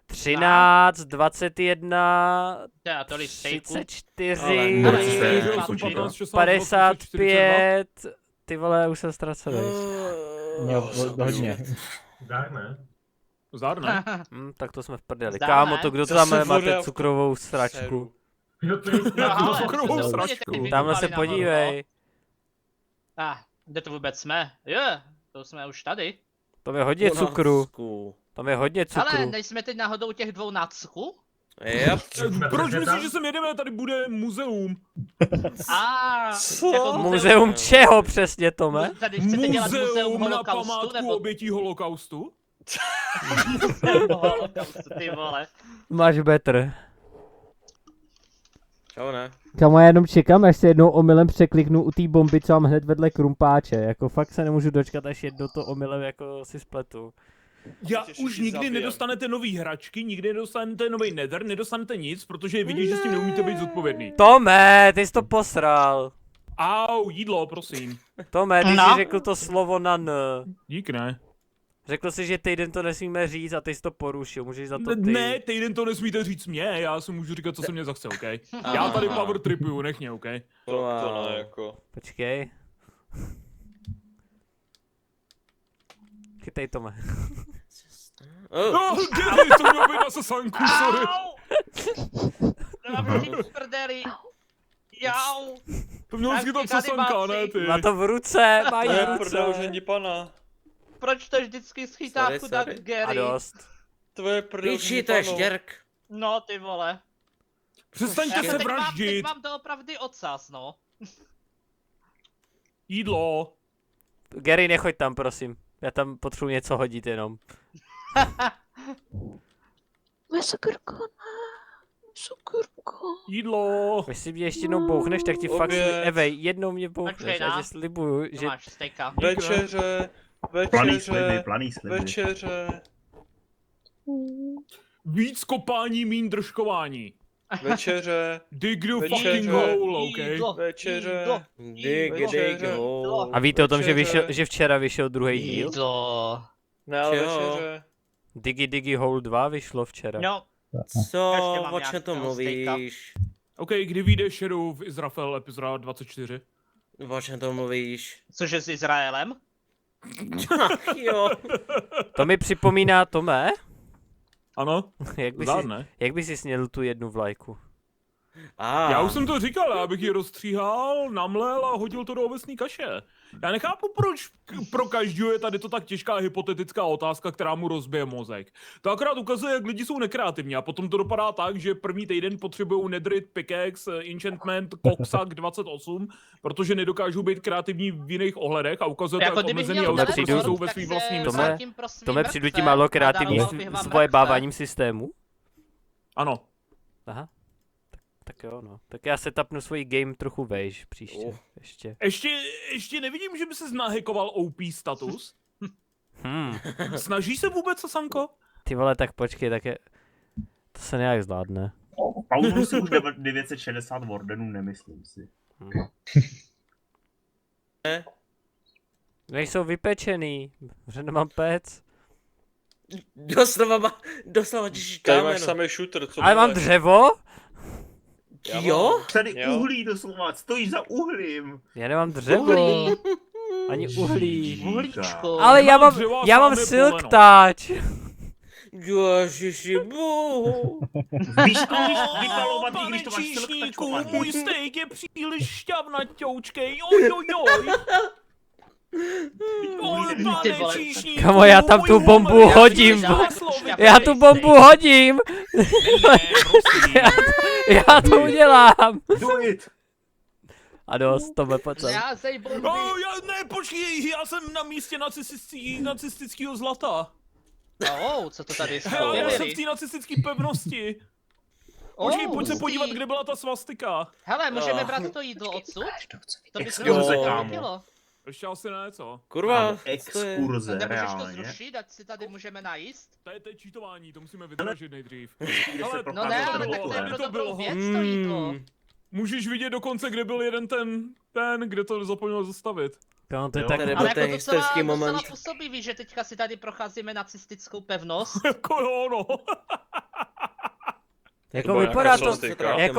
13, 21, 34, 55, ty vole, už jsem ztracený. No, hodně. Zdár, ne? Tak to jsme v prdeli. Zdár, Kámo, ne? to kdo Co tam se máte vode- cukrovou sračku? Cukrovou sračku. Tamhle se podívej. Kde to vůbec jsme? Jo, to jsme už tady. Tam je hodně cukru. Tam je hodně Ale cukru. nejsme teď náhodou těch dvou nácků? Yep. Proč myslíš, že sem jedeme? Tady bude muzeum. Jako Muzeum čeho přesně, Tome? Tady chcete dělat muzeum na holokaustu, památku nebo obětí holokaustu? holokaustu, ty vole. Máš better. Čau, ne? Kamo, já jenom čekám, až se jednou omylem překliknu u té bomby, co mám hned vedle krumpáče. Jako fakt se nemůžu dočkat, až jednou to omylem jako si spletu. Já už nikdy nedostanete nový hračky, nikdy nedostanete nový nether, nedostanete nic, protože je vidět, že s tím neumíte být zodpovědný. Tome, ty jsi to posral. Au, jídlo, prosím. Tome, ty jsi řekl to slovo na n. Dík, ne. Řekl jsi, že týden to nesmíme říct a ty jsi to porušil, můžeš za to ty. Ne, týden to nesmíte říct mě, já si můžu říkat, co se mě zachce, OK? Já tady power tripuju, nech mě, OK? To ne, jako. Počkej. Chytej, Tome. No, dělej, to mělo být na sasanku, sorry. Jau. To mělo schytat sasanka, ne ty. Má to v ruce, má ji v ruce. Prodloužení pana. Proč to vždycky schytá chudák Gary? A dost. Tvoje prodloužení Píči, to je štěrk. No ty vole. Přestaňte se vraždit. Teď mám doopravdy ocas, no. Jídlo. Gary, nechoď tam, prosím. Já tam potřebuji něco hodit jenom. Jídlo. Jestli mě ještě jednou bouchneš, tak ti fakt Evej, jednou mě bouchneš, já ti slibuju, že... Máš stejka. Večeře. Planý sliby. Večeře. Víc kopání, míň držkování. Večeře. Dig the fucking hole, OK? Večeře. Dig hole. A víte o tom, že včera vyšel druhý díl? Ne, ale večeře. Digi Hole 2 vyšlo včera. No. Co, o čem to mluvíš? OK, kdy vyjde Shadow v Izrael epizoda 24? O čem to mluvíš? Cože s Izraelem? Jo. To mi připomíná Tome. Ano, jak by si sněl tu jednu vlajku? Já už jsem to říkal, abych ji rozstříhal, namlel a hodil to do ovesné kaše. Já nechápu, proč pro každého je tady to tak těžká hypotetická otázka, která mu rozbije mozek. To akorát ukazuje, jak lidi jsou nekreativní a potom to dopadá tak, že první týden potřebují Netherite, Pickaxe, Enchantment, Koksak 28, protože nedokážou být kreativní v jiných ohledech a ukazuje to, Jako jak omezený autoři jsou ve svým vlastním Tome, přijdu ti málo kreativní s vojebáváním systému? Ano. Aha. Tak jo, no. Tak já se tapnu svůj game trochu vejš příště. Ještě nevidím, že by se nahackoval OP status. Snaží se vůbec, Sasanko? Ty vole, tak počkej, tak je... To se nějak zvládne. Paulu si už 960 wardenů, nemyslím si. Nejsou vypečený, že nemám pec. Doslova těžíš Tady kámen. máš samý shooter, co Ale mám dřevo? Jo? Tady uhlí doslova, stojíš za uhlím. Já nemám dřevo. Ani uhlí. Uhlíčko. Ale já mám silk touch. Ježiši, bohu. Víš, vypalovat, i když to máš číšníku, můj steak je příliš šťavnatoučkej, ojojoj. Kamo, já tam tu bombu hodím. Já tu bombu hodím. Já to udělám. Do it. A dost, to pojď sem. Ne, počkej, já jsem na místě nacistického zlata. Co to tady Já jsem v té nacistické pevnosti. Počkej, pojď se podívat, kde byla ta svastika. Hele, můžeme brát to jídlo odsud? To by se kámo. Ještě asi ne, co? Kurva, exkurze, nemůžeš to reálně. zrušit, ať si tady můžeme najíst? To je čítování, to musíme vydržet nejdřív. No ne, ale tak to je pro dobrou věc, to jídlo. Můžeš vidět dokonce, kde byl jeden ten, kde to zapomněl zastavit. No, to je tak... Ale jako docela působivý, že teďka si tady procházíme nacistickou pevnost. Jako jo, no. Jako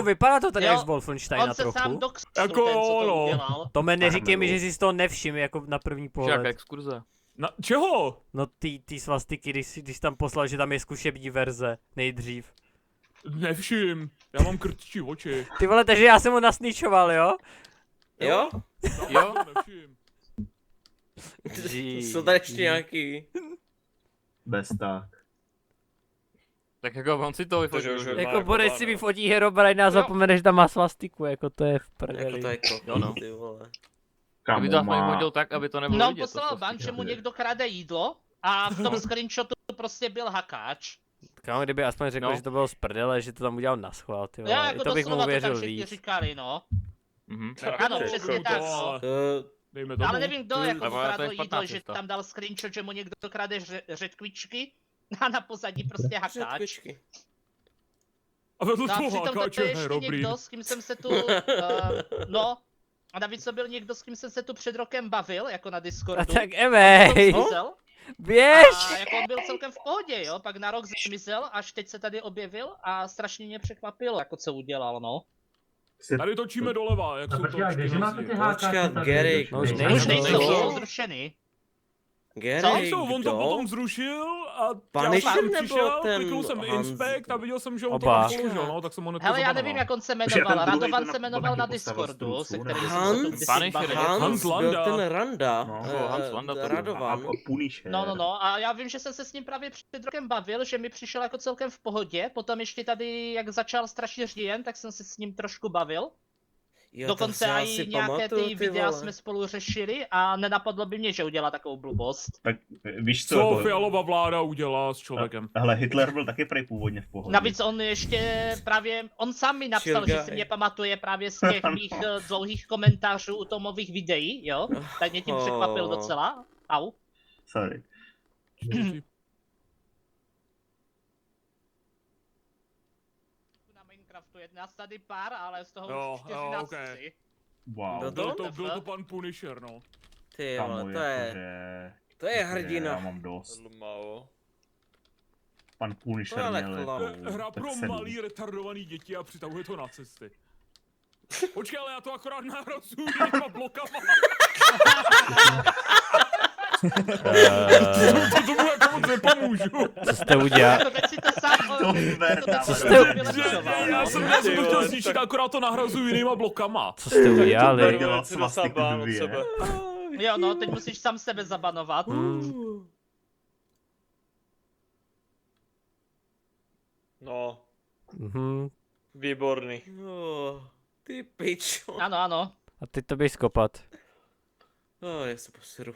vypadá to tady jak z Wolfensteina trochu. On se sám jako ten, co to no. udělal. To mě neříkej mi, že jsi z toho nevšiml, jako na první pohled. Jak exkurze? Na, čeho? No ty svastiky, když tam poslal, že tam je zkušební verze, nejdřív. Nevšim, já mám krtčí oči. Ty vole, takže já jsem ho nasničoval, jo? Jo? Jo? Nevšim. Jsou tady ještě nějaký. Bez tak. Tak jako on si to vyfotil. Jako Boris si vyfotí Herobrine a zapomene, že tam má svastiku, jako to je v prdeli. Jako to je no. ty vole. Aby to hodil tak, aby to nebylo No, vidět. poslal ban, že mu někdo krade jídlo a v tom screenshotu prostě byl hakáč. Kámo, kdyby aspoň řekl, že to bylo z prdele, že to tam udělal naschvál, ty vole. Já jako to bych mu doslova to tam uvěřil všichni víc. říkali, no. Tak ano, přesně tak, no. Dejme tomu. Ale nevím, kdo jako Nebo já to ukradl je jídlo, že 15. tam dal screenshot, že mu někdo krade řetkvičky a na pozadí prostě hakáč. A vedl No a toho přitom to hakáče je ještě Herobrine. někdo, s kým jsem se tu, no, a navíc to byl někdo, s kým jsem se tu před rokem bavil, jako na Discordu. A tak Emej, běž! A jako on byl celkem v pohodě, jo, pak na rok zmizel, až teď se tady objevil a strašně mě překvapilo, jako co udělal, no. Tady točíme doleva, jak jsou to Kdeže máte ty hákáče tady? Gary. Už nejsou, jsou zrušený. Gary, Co? On to potom zrušil a Punisher já jsem nebo přišel, ten kliknul jsem Hans? inspect a viděl jsem, že on to Oba. položil, no, tak jsem ho hned Hele, já zabanoval. nevím, jak on se ten jmenoval, druhej Radovan to se jmenoval na taky postavil Discordu, se strucu, kterým ne? jsem se tu kdysi bavil. Hans byl Landa. ten Randa. No, Hans Landa to byl. Radovan. Punisher. No, a já vím, že jsem se s ním právě před rokem bavil, že mi přišel jako celkem v pohodě, potom ještě tady, jak začal strašně říjen, tak jsem se s ním trošku bavil. Jo, Dokonce tak i si nějaké pamatuju, ty videa vole. jsme spolu řešili a nenapadlo by mě, že udělá takovou blbost. Tak víš co? Co Fialová vláda udělá s člověkem? Hele, Hitler byl taky prej původně v pohodě. Navíc on ještě právě, on sám mi napsal, Chill že si guy. mě pamatuje právě z těch mých dlouhých komentářů u Tomových videí, jo? Tak mě tím překvapil docela. Au. Sorry. Na Minecraftu je nás tady pár, ale z toho Jo, už 4 jo, nás okej. 3. Wow. Byl to pan Punisher, no. Ty Kamo, vole, to je jakože já hrdina. mám dost. Málo. Pan Punisher To ale měl chlap. jako... Hra tak pro sedm. malý retardovaný děti a přitahuje to na cesty. Počkej, ale já to akorát nahrazuju těma blokama. To tomu jako moc nepomůžu. Co jste udělal? Jako teď si to sám To vyber, to ale- sám Já jsem to chtěl zničit, akorát to nahrazuju jinýma blokama. Co jste udělali? Dělal svastiku dvě. Jo, no, teď musíš sám sebe zabanovat. No, Mhm. výborný. Ty pičo. Ano. A teď to běž skopat. Já se poseru.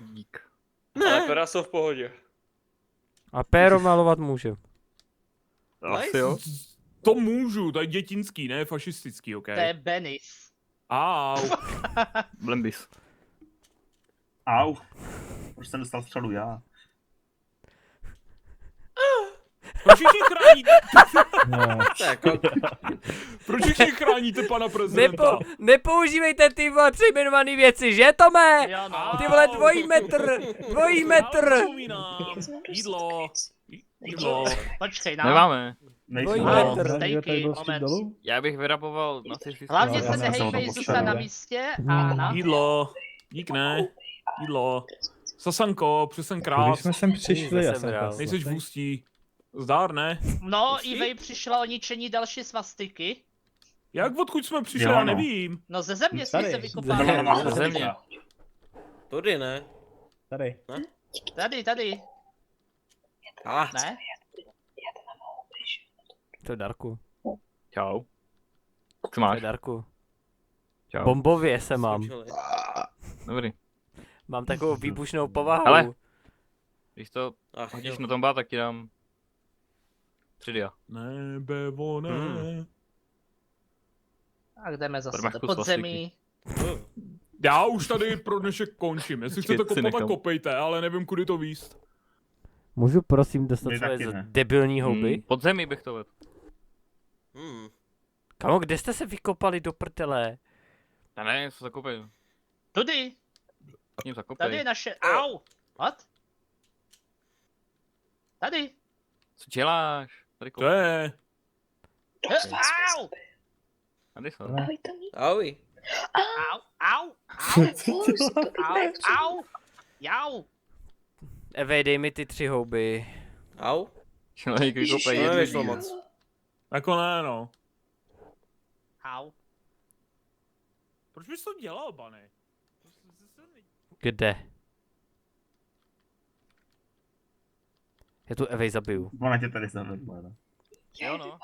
Ale pera jsou v pohodě. A péro malovat můžu. Asi jo. To můžu, to je dětinský, ne fašistický, okej? To je Benis. Au. Blembis. Au. Proč jsem dostal střelu já? Proč všichni chráníte? No. Proč všichni chráníte pana prezidenta? Nepoužívejte ty vole přejmenované věci, že Tome? Jo, no. Ty vole dvojí metr! Dvojí metr! Jídlo. Jídlo. Počkej, nám. Nemáme. Dvojí No, metr. stejky, moment. Já bych vyraboval nacistický. Hlavně se Já jsem nehejbej, to zůstat na potřeboval. místě a na. Jídlo. Dík ne. Jídlo. Sasanko, přesen krát. Když jsme sem přišli, já jsem rád. krásný. Nejseš v ústí. Zdár, ne? No, eBay přišla o ničení další svastiky. Jak odkud jsme přišli, Jo, já no. nevím. No ze země jsme Tady. se vykopali. Ze země. Tudy ne. Tady. Tady. Ne? To je Darku. Čau. Co To máš? je Darku. Čau. Bombově se mám. Dobrý. Mám takovou výbušnou povahu. Hele. Když to Ach, hodíš jo. na tomba, tak ti dám 3 dia. Nebevone. Tak jdeme zase Prmachku do z podzemí. Já už tady pro dnešek končím. Jestli chcete Počkej, si kopovat, nechám. kopejte, ale nevím, kudy to víst. Můžu prosím dostat My své taky ne. debilní houby? Pod zemí bych to vedl. Kamo, kde jste se vykopali do prdele? Já ne, co zakopej. Tudy. Ním zakopej. Tady je naše... Au! What? Tady. Co děláš? Tady To je... Au! Tady jsou. Ahoj. Au! Jau! Evej, dej mi ty 3 houby. Au. Člověk vykopej To jednu nevyšlo díl. moc. Jako ne, no. Au. Proč bys to dělal, Bany? Kde? Já tu Evej zabiju. Ona tě tady zavedla, ne? Jo no.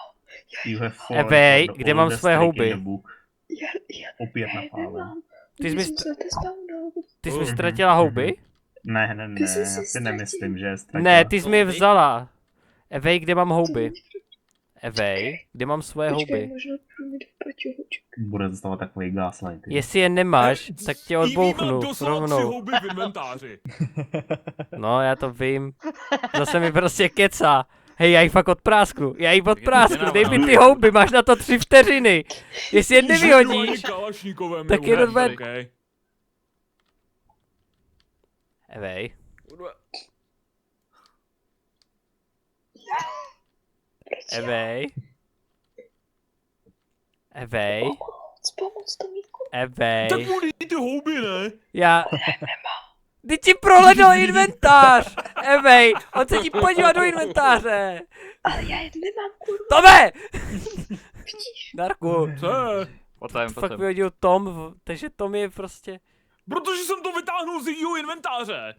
You have fallen Evej, for the kde mám oldest své trick in houby? the book. Opět na pále. Ty jsi mi ztratila houby? Ne, já si nemyslím, že je ztratila. Ne, ty jsi mi je vzala. Evej, kde mám houby? Evej, kde mám svoje houby? Bude dostávat takový gaslight. Jestli je nemáš, tak tě odbouchnu mám doslova 3 rovnou. houby v inventáři. No, já to vím. Zase mi prostě kecá. Hej, já jich fakt odprásknu, dej mi ty houby, máš na to 3 vteřiny. Jestli je nevyhodíš, tak je normálně. Okay. Evej. Evej. Evej. Evej. Tak mu dej ty houby, ne? Já... Ty ti prohledal inventář! Evej, on se ti podívá do inventáře! Ale já je nemám, kurva. Tome! Darku, Co je? fakt vyhodil Tom, takže Tom je prostě... Protože jsem to vytáhnul z jejího inventáře.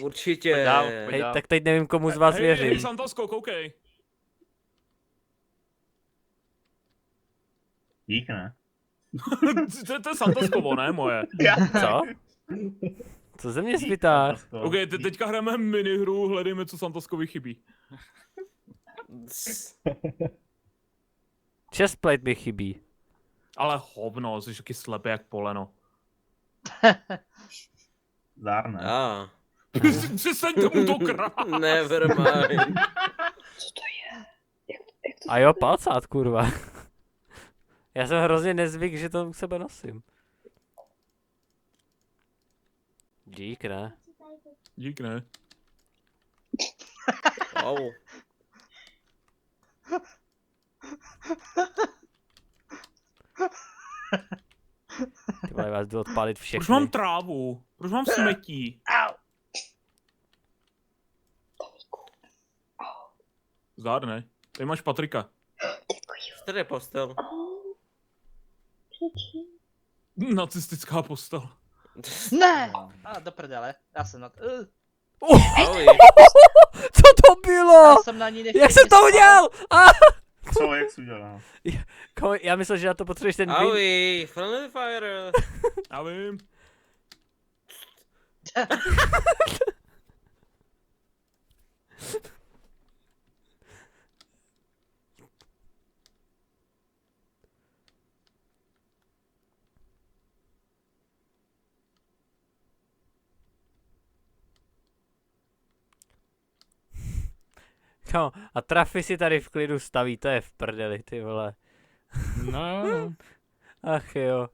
Určitě. Hej, tak teď nevím, komu z vás věřím. Hej, Santasko, koukej. Dík, ne? To je Santaskovo, ne moje. Co? Co ze mě zbytáš? Ok, teďka hrajeme minihru, hledejme, co Santaskovi chybí. Chestplate mi chybí. Ale hovno, jsi taky slepý jak poleno. Zárne. Přestaňte mu to krát. Nevermind. Co to je? A jo, palcát, kurva. Já jsem hrozně nezvyk, že to u sebe nosím. Dík, ne? Dík, ne? Au. Ty vole, vás jdu odpálit všechny. Proč mám trávu? Proč mám smetí? Zdár, ne? Tady máš Patrika. Tady je postel. Nacistická postel. Ne! Do prdele, já jsem na... Co to bylo? Já jsem na ní nechtěl Jak jsem to udělal? Co, jak jsi udělal? Já myslel, že na to potřebuješ ten Ahoj, friendly fire. Já vím. No, a trafy si tady v klidu staví, to je v prdeli, ty vole. No. Ach jo.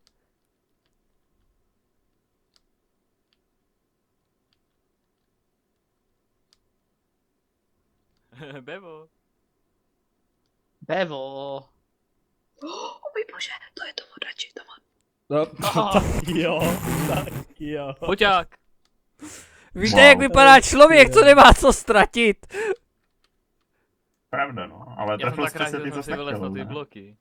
Bevo. Bevo. O můj bože, to je tomu radši, to má. No, tak jo. Poťák. Víte, jak vypadá člověk, co nemá co ztratit? pravda, no. Ale trefil jste se ty, co jste chtěl, ne? bloky.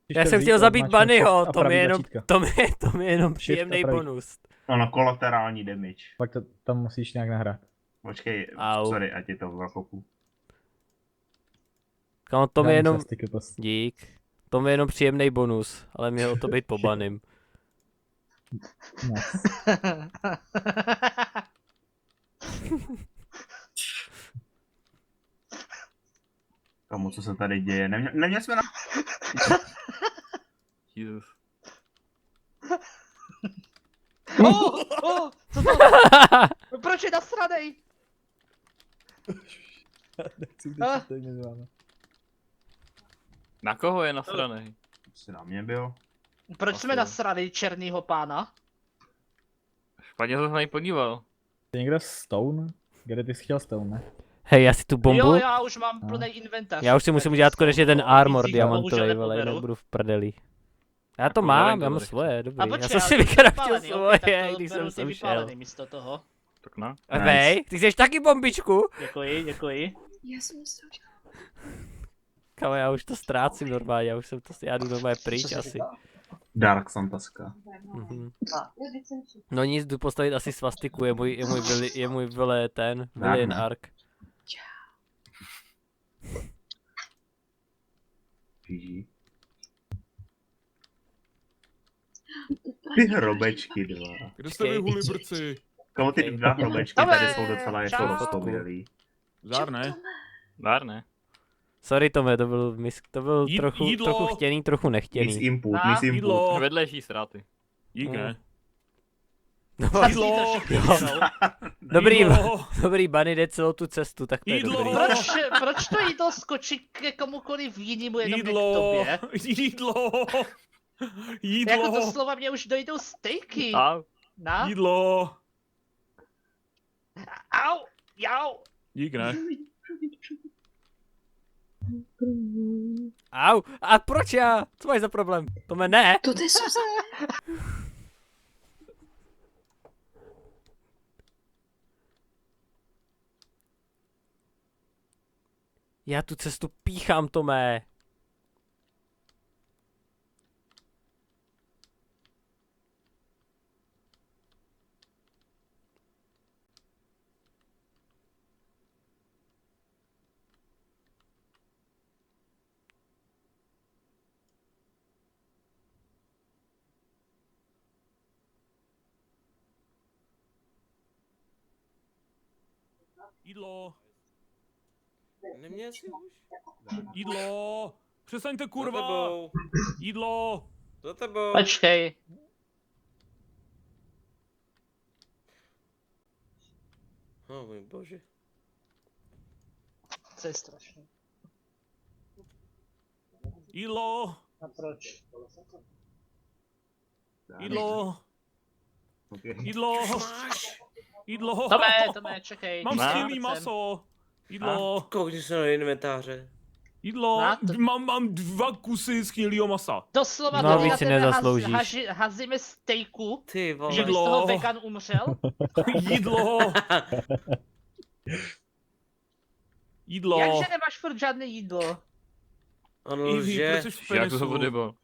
Já jsem chtěl zabít Bunnyho, to mi je jenom příjemný bonus. No, kolaterální damage. Pak to tam musíš nějak nahrát. Počkej, Au. sorry, ať je to v rokoku. Kámo, to mi je jenom... Dík. To mi je jenom příjemný bonus, ale mělo to být po Bunnym. Kamu, co se tady děje? Neměli jsme na... Jesus. Co to? Proč je nasranej? Na koho je nasranej? Jsi na mě byl? Proč jsme nasranej černýho pána? Špatně se na něj podíval. Je někdo Stone? Kde ty jsi chtěl Stone, ne? Hej, já si tu bombu... Jo, já už mám plný inventář. Já už si musím udělat konečně ten armor diamantový, bohužel vole, jinak nepoberu. budu v prdeli. Já to mám, já mám svoje, A dobrý. počkej, Já jsem ale si ty vykraftil vypálený, ok, tak svoje, to když beru jsem ty sem šel. vypálený místo toho. Tak na. A vej, ty chceš taky bombičku? Děkuji, děkuji. Já jsem myslel, že... Kámo, já už to ztrácím normálně, já jdu normálně pryč asi. Dark Santaska. Mhm. No nic, jdu postavit asi svastiku, je můj vile ten, Villian Ark. GG. Ty hrobečky dva. Kde jste vy hulibrci? Komu ty dva hrobečky tady jsou docela jako rozpovělý. Zár ne. Zár ne. Sorry Tome, to byl trochu chtěný, trochu Miss nechtěný. input, Jídlo. Vedlejší ztráty. Dík, ne. Jídlo. Dobrý Bunny jde celou tu cestu, tak to je dobrý. Proč to jídlo skočí ke komukoliv jinému, jenom ne k tobě? Jídlo. Jídlo. Jako to slova mě už dojdou stejky. Na? Jídlo. Au, jau. Dík, ne. Au, a proč já? Co máš za problém? Tome, ne. To ty jsou... Já tu cestu píchám, Tome. Jídlo. Neměl jsi už? Jídlo. Přestaňte kurva. Jídlo. Za tebou. Počkej. Oh můj bože. Co je strašné. Jídlo. A proč? Jídlo. Jídlo. Jídlo. Tome, čekej. Mám skvělý maso. Jídlo. Koukni se na inventáře. Jídlo. Mám 2 kusy skvělýho masa. Doslova no, tady víc na si tebe nezasloužíš. hazíme stejku, Ty vole. že bys z toho vegan umřel. Jídlo. Jídlo. Jakže nemáš furt žádné jídlo? Ano, že? Jak to vody bylo?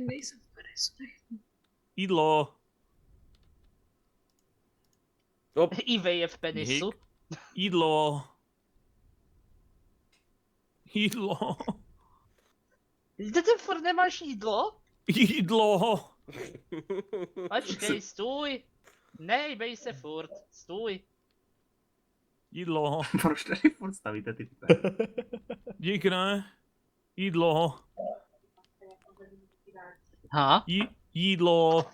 Nejsem v Penisu. Jídlo. Ivej je v penisu. Jídlo. Jídlo. Ty furt nemáš jídlo? Jídlo. Počkej, stůj. Nejbej se furt, stůj. Jídlo. Proč tady furt stavíte ty Dík, ne. Jídlo. Ha? Jídlo.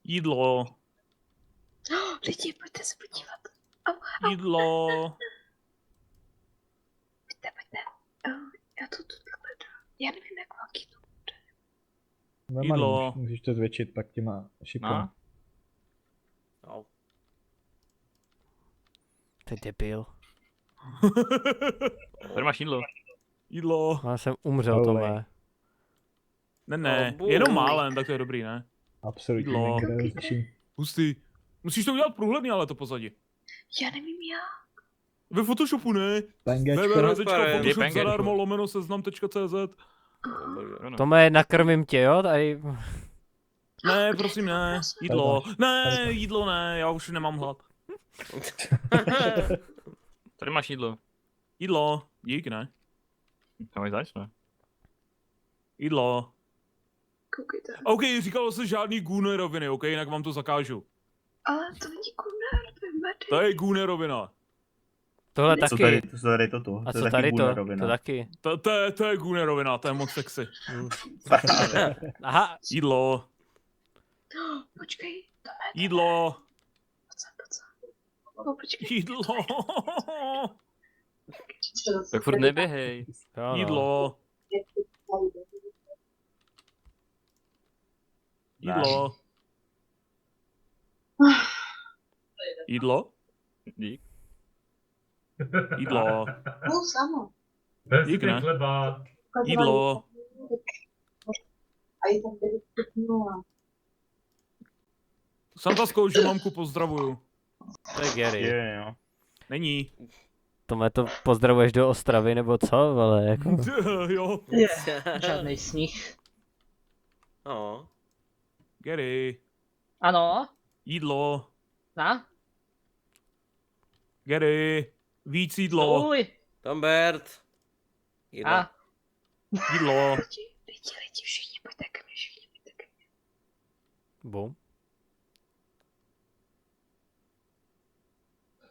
Jídlo. Lidi, pojďte se podívat. Jídlo. Pojďte. Já to tu hledám. Já nevím, jak velký to bude. Jídlo. Musíš to zvětšit pak těma šipama. To je debil. Tady máš jídlo. Jídlo. Já jsem umřel, Tome. Ne, jenom málem, tak to je dobrý, ne? Absolutně Jídlo. negrelčí. Hustý. Musíš to udělat průhledný, ale to pozadí. Já nevím jak. Ve Photoshopu ne. Pengečko. www.photoshop zadarmo /seznam.cz. To mě nakrmím tě, jo? Tady... Ne, prosím, ne. Jídlo. Ne, jídlo ne, já už nemám hlad. Tady máš jídlo. Jídlo, dík, ne. To máš zač, ne? Jídlo. Koukejte. OK, říkalo se žádný Gooneroviny, OK, jinak vám to zakážu. Ale to není Gunnar, to je medic. To je Goonerovina. Tohle Co taky. tady, co tady toto? A To je co taky tady to? Gunnarovina. To taky. To je Goonerovina, to je moc sexy. Aha. Jídlo. Počkej, to je Jídlo. počkej. Jídlo. Tak furt neběhej. Jo, no. Jídlo. Jídlo. Jídlo? Dík. Jídlo. No, samo. Dík, ne? Chleba. Jídlo. A je tam tedy nula. Santaskou, že mamku pozdravuju. To je Gary. Jo. Není. Tome to pozdravuješ do Ostravy nebo co, ale jako... Jo. Žádnej sníh. No. Gary. Ano? Jídlo. Na? Gary. Víc jídlo. Stůj. Tombert. Jídlo. A? Jídlo. Lidi, všichni pojďte ke mně, všichni pojďte ke mně. Bum.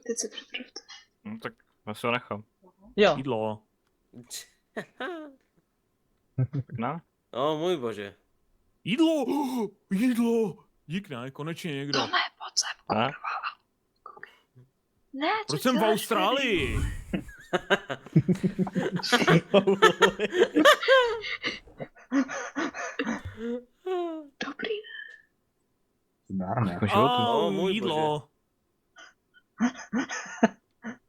Teď se připravte. No tak já si ho nechám. Jo. Jídlo. Tak ne? No, můj bože. Jídlo. Jídlo. Dík, ne? Konečně někdo. Tome, pojď sem, Ne? Ne, co Proč jsem v děláš, Austrálii? Dobrý, Zdárné. Au, můj jídlo.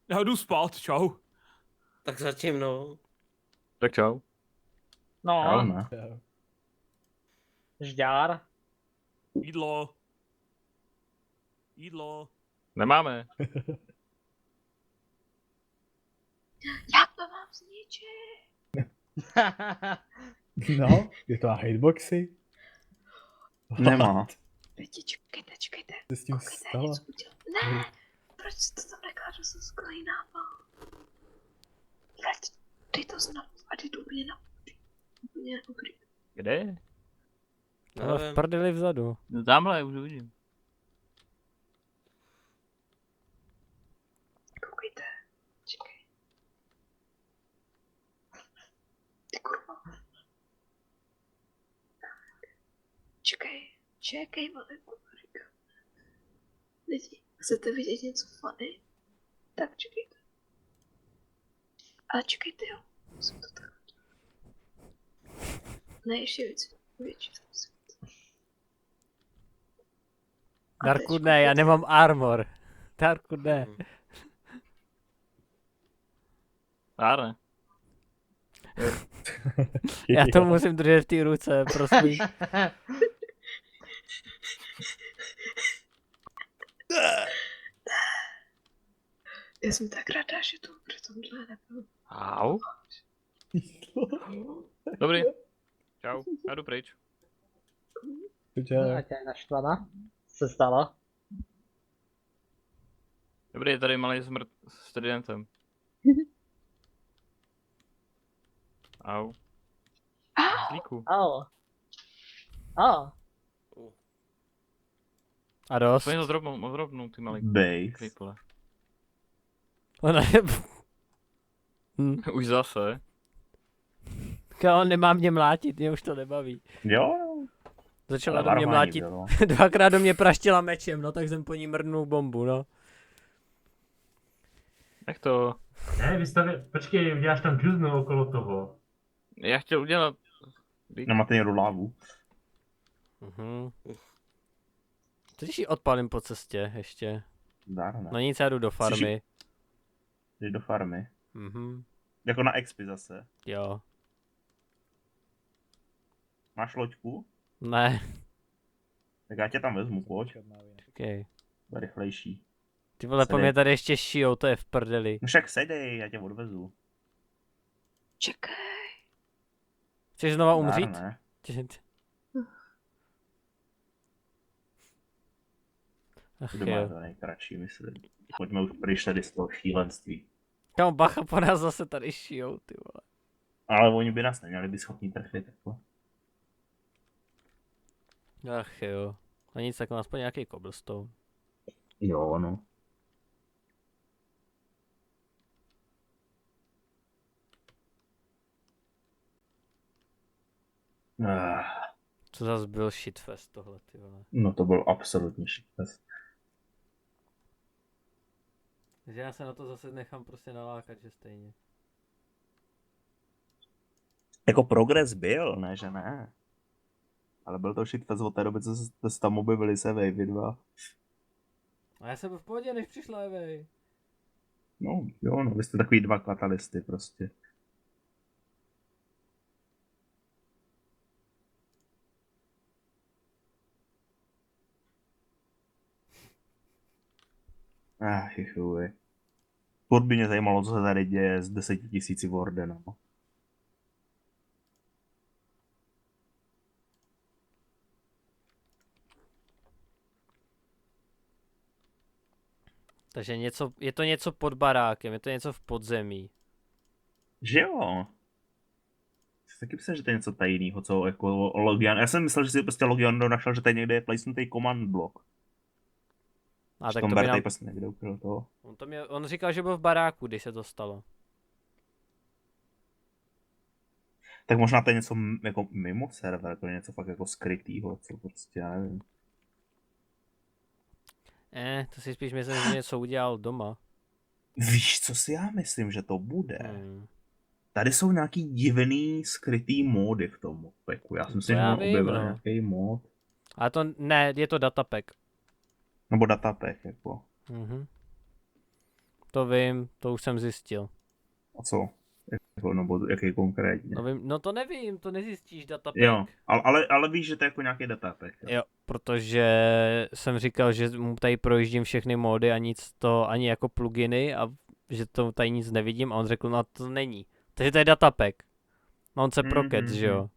Já jdu spát, čau. Tak zatím, no. Tak čau. No, ne? žďár. Jídlo. Jídlo. Nemáme. já to mám zničit. No, je to na hitboxy? Nemá. Lidi, čekejte. Co s tím Koukejte, stalo? něco udělám. Ne, proč jsi to tam nekladl, jsem sklejnával. Vrať, dej to znovu a dej to úplně na úplně na obrý. Kde? Ale v prdeli vzadu. No tamhle, už vidím. Koukejte, čekej. Ty kurva. Čekej, vole, kurva, říkám. Lidi, chcete vidět něco funny? Tak čekejte. Ale čekejte, jo. Musím to tak. Ne, ještě větší. Darku ne, já nemám armor. Darku ne. Árne. Já to musím držet v té ruce, prosím. Já jsem tak ráda, že to pro tomhle nebylo. Au. Dobrý. Čau, já jdu pryč. A tě je naštvaná. Co se stalo? Dobrý, je tady malý smrt s tridentem. Au. Zlíku. Au. Au. A dost. Pojď ho drobnou, ty malý. Base. Kripole. Ona je... Už zase. On nemá mě mlátit, mě už to nebaví. Jo. Začala do mě mlátit, dvakrát do mě praštila mečem, no tak jsem po ní mrnul bombu, no. Jak to? Ne, počkej, uděláš tam džuznu okolo toho. Já chtěl udělat... No máte někdo lávu. Teď ji odpalím po cestě ještě. Zdárné. No nic, já jdu do farmy. Jdeš do farmy. Mhm. Jako na expy zase. Jo. Máš loďku? Ne. Tak já tě tam vezmu, pojď. Okay. To je rychlejší. Ty vole, po mě tady ještě šijou, to je v prdeli. No však sedej, já tě odvezu. Čekaj. Chceš znova umřít? Ne. Ach Doma je jo. to nejkratší, myslím. Pojďme už pryč tady z toho šílenství. Kámo, bacha, po nás zase tady šijou, ty vole. Ale oni by nás neměli být schopni trefit, jako. Ach jo. A nic, tak mám aspoň nějaký cobblestone. Jo, no. Co zas byl shitfest tohle, ty vole. No to byl absolutní shitfest. Takže já se na to zase nechám prostě nalákat, že stejně. Jako progres byl, ne, že ne. Ale byl to shitfest od té doby, co se tam objevili se Wave 2. A já jsem byl v pohodě, než přišla Evej. No, jo, no, vy jste takový dva katalisty prostě. Chuj. Furt by mě zajímalo, co se tady děje s 10 000 Wardenama. Takže něco, je to něco pod barákem, je to něco v podzemí. Že jo? Taky myslím, že to je něco tajného, co jako Logian. Já jsem myslel, že si prostě Logian našel, že tady někde je placenutý command block. A tak to by nám... prostě někde ukryl toho. On říkal, že byl v baráku, když se to stalo. Tak možná to je něco jako mimo server, to je něco fakt jako skrytýho, co prostě, já nevím. To si spíš myslím, že něco udělal doma. Víš, co si já myslím, že to bude? Tady jsou nějaký divný skrytý módy v tom modpacku. Já si myslím, že on objevil nějaký mod. Ale to ne, je to datapack. Nebo datapack, jako. To vím, to už jsem zjistil. A co? Jako, nebo jaký konkrétně? No to nevím, to nezjistíš datapack. Jo, ale víš, že to je jako nějaký datapack. Jo, protože jsem říkal, že mu tady projíždím všechny módy a nic to, ani jako pluginy a že to tady nic nevidím a on řekl, no to není. Takže to je datapack. No on se prokec, že jo.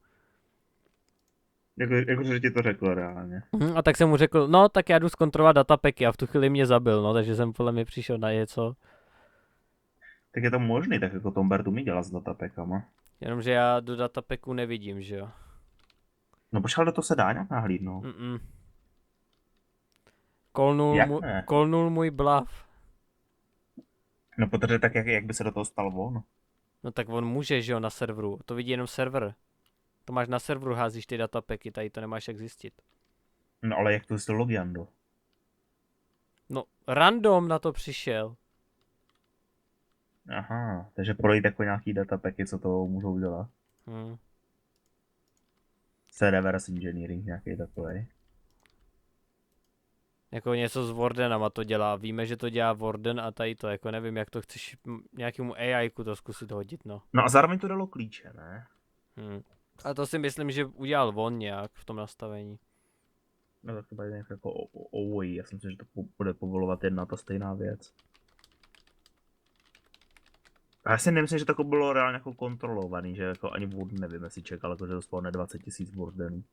Jakože ti to řekl reálně. A tak jsem mu řekl, no tak já jdu zkontrolovat datapacky a v tu chvíli mě zabil, no, takže jsem podle mě přišel na něco. Tak je to možný, tak jako Tombertu mi dělá s datapackama. Jenomže já do datapacku nevidím, že jo. No počkej, do to se dá nějak nahlídnout. Kolnul můj bluff. No protože tak jak by se do toho stal on? No tak on může, že jo, na serveru. To vidí jenom server. To máš na serveru, házíš ty datapacky, tady to nemáš jak zjistit. No ale jak to jsi Logiando? No, random na to přišel. Aha, takže projít jako nějaký datapacky, co to můžou dělat. Reverse engineering nějaký takový. Jako něco s Wardenama to dělá. Víme, že to dělá Warden a tady to, jako nevím, jak to chceš nějakému AI-ku to zkusit hodit, no. No a zároveň to dalo klíče, ne? A to si myslím, že udělal on nějak v tom nastavení. No tak to bude nějak jako ovojí, já si myslím, že to bude povolovat jedna ta stejná věc. A já si nemyslím, že to bylo reálně jako kontrolovaný, že jako ani Warden nevím, jestli čekal, jako že dostal 20 000 Wardenů.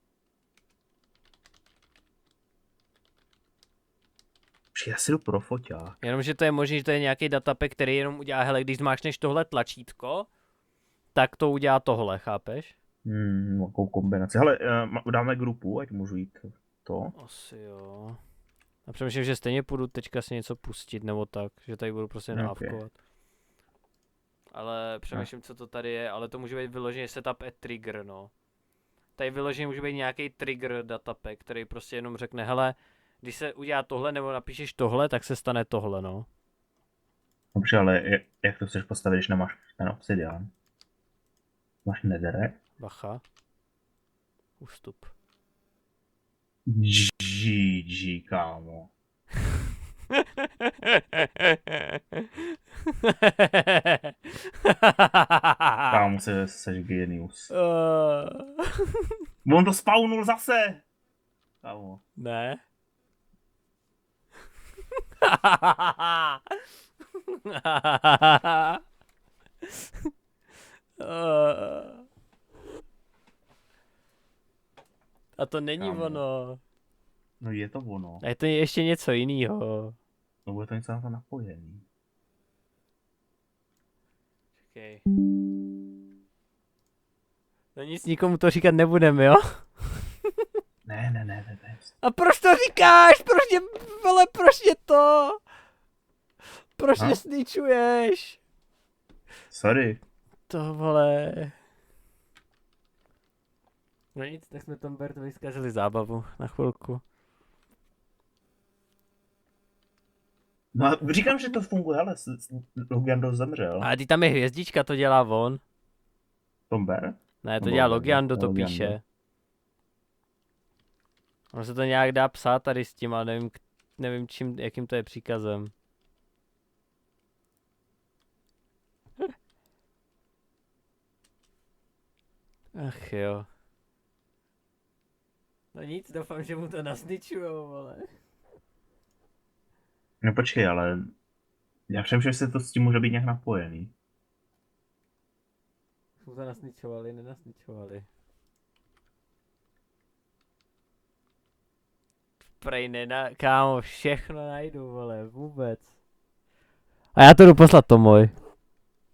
Já si jdu pro foťák. Jenomže to je možné, že to je nějaký datapack, který jenom udělá, hele, když zmáčneš tohle tlačítko, tak to udělá tohle, chápeš? Jakou kombinaci. Hele, dáme grupu, ať můžu jít to. Asi jo. A přemýšlím, že stejně půjdu teďka si něco pustit, nebo tak, že tady budu prostě návkovat. Ale přemýšlím, co to tady je, ale to může být vyloženě setup a trigger, no. Tady vyloženě může být nějaký trigger datapack, který prostě jenom řekne, hele, když se udělá tohle, nebo napíšeš tohle, tak se stane tohle, no. Dobře, ale jak to chceš postavit, když nemáš ten obsidian? Máš netherrack? Bacha. Ústup. GG, kámo. Kámo, seš genius. On to spawnul zase! Kámo. Ne. A to není Kámo. ono. No je to ono. A je to ještě něco jiného. No bude to něco na to napojený. Čekej. No nic, nikomu to říkat nebudeme, jo? Ne. A proč to říkáš? Proč mě, vole, proč mě to? Proč mě sničuješ? Sorry. To, vole. No nic, tak jsme tam Bertovi zkazili zábavu na chvilku. No a říkám, že to funguje, ale Logiando zemřel. A ty tam je hvězdička, to dělá on. Tomber? Ne, to Nebo dělá Logiando, to Logiando. píše. Ono se to nějak dá psát tady s tím, ale nevím čím, jakým to je příkazem. Ach jo. No nic, doufám, že mu to nasničujou, vole. No počkej, ale já přemýšlím, že se to s tím může být nějak napojený. Mu to nasničovali, nenasničovali. Prej kámo, všechno najdu, vole, vůbec. A já to jdu poslat Tomovi.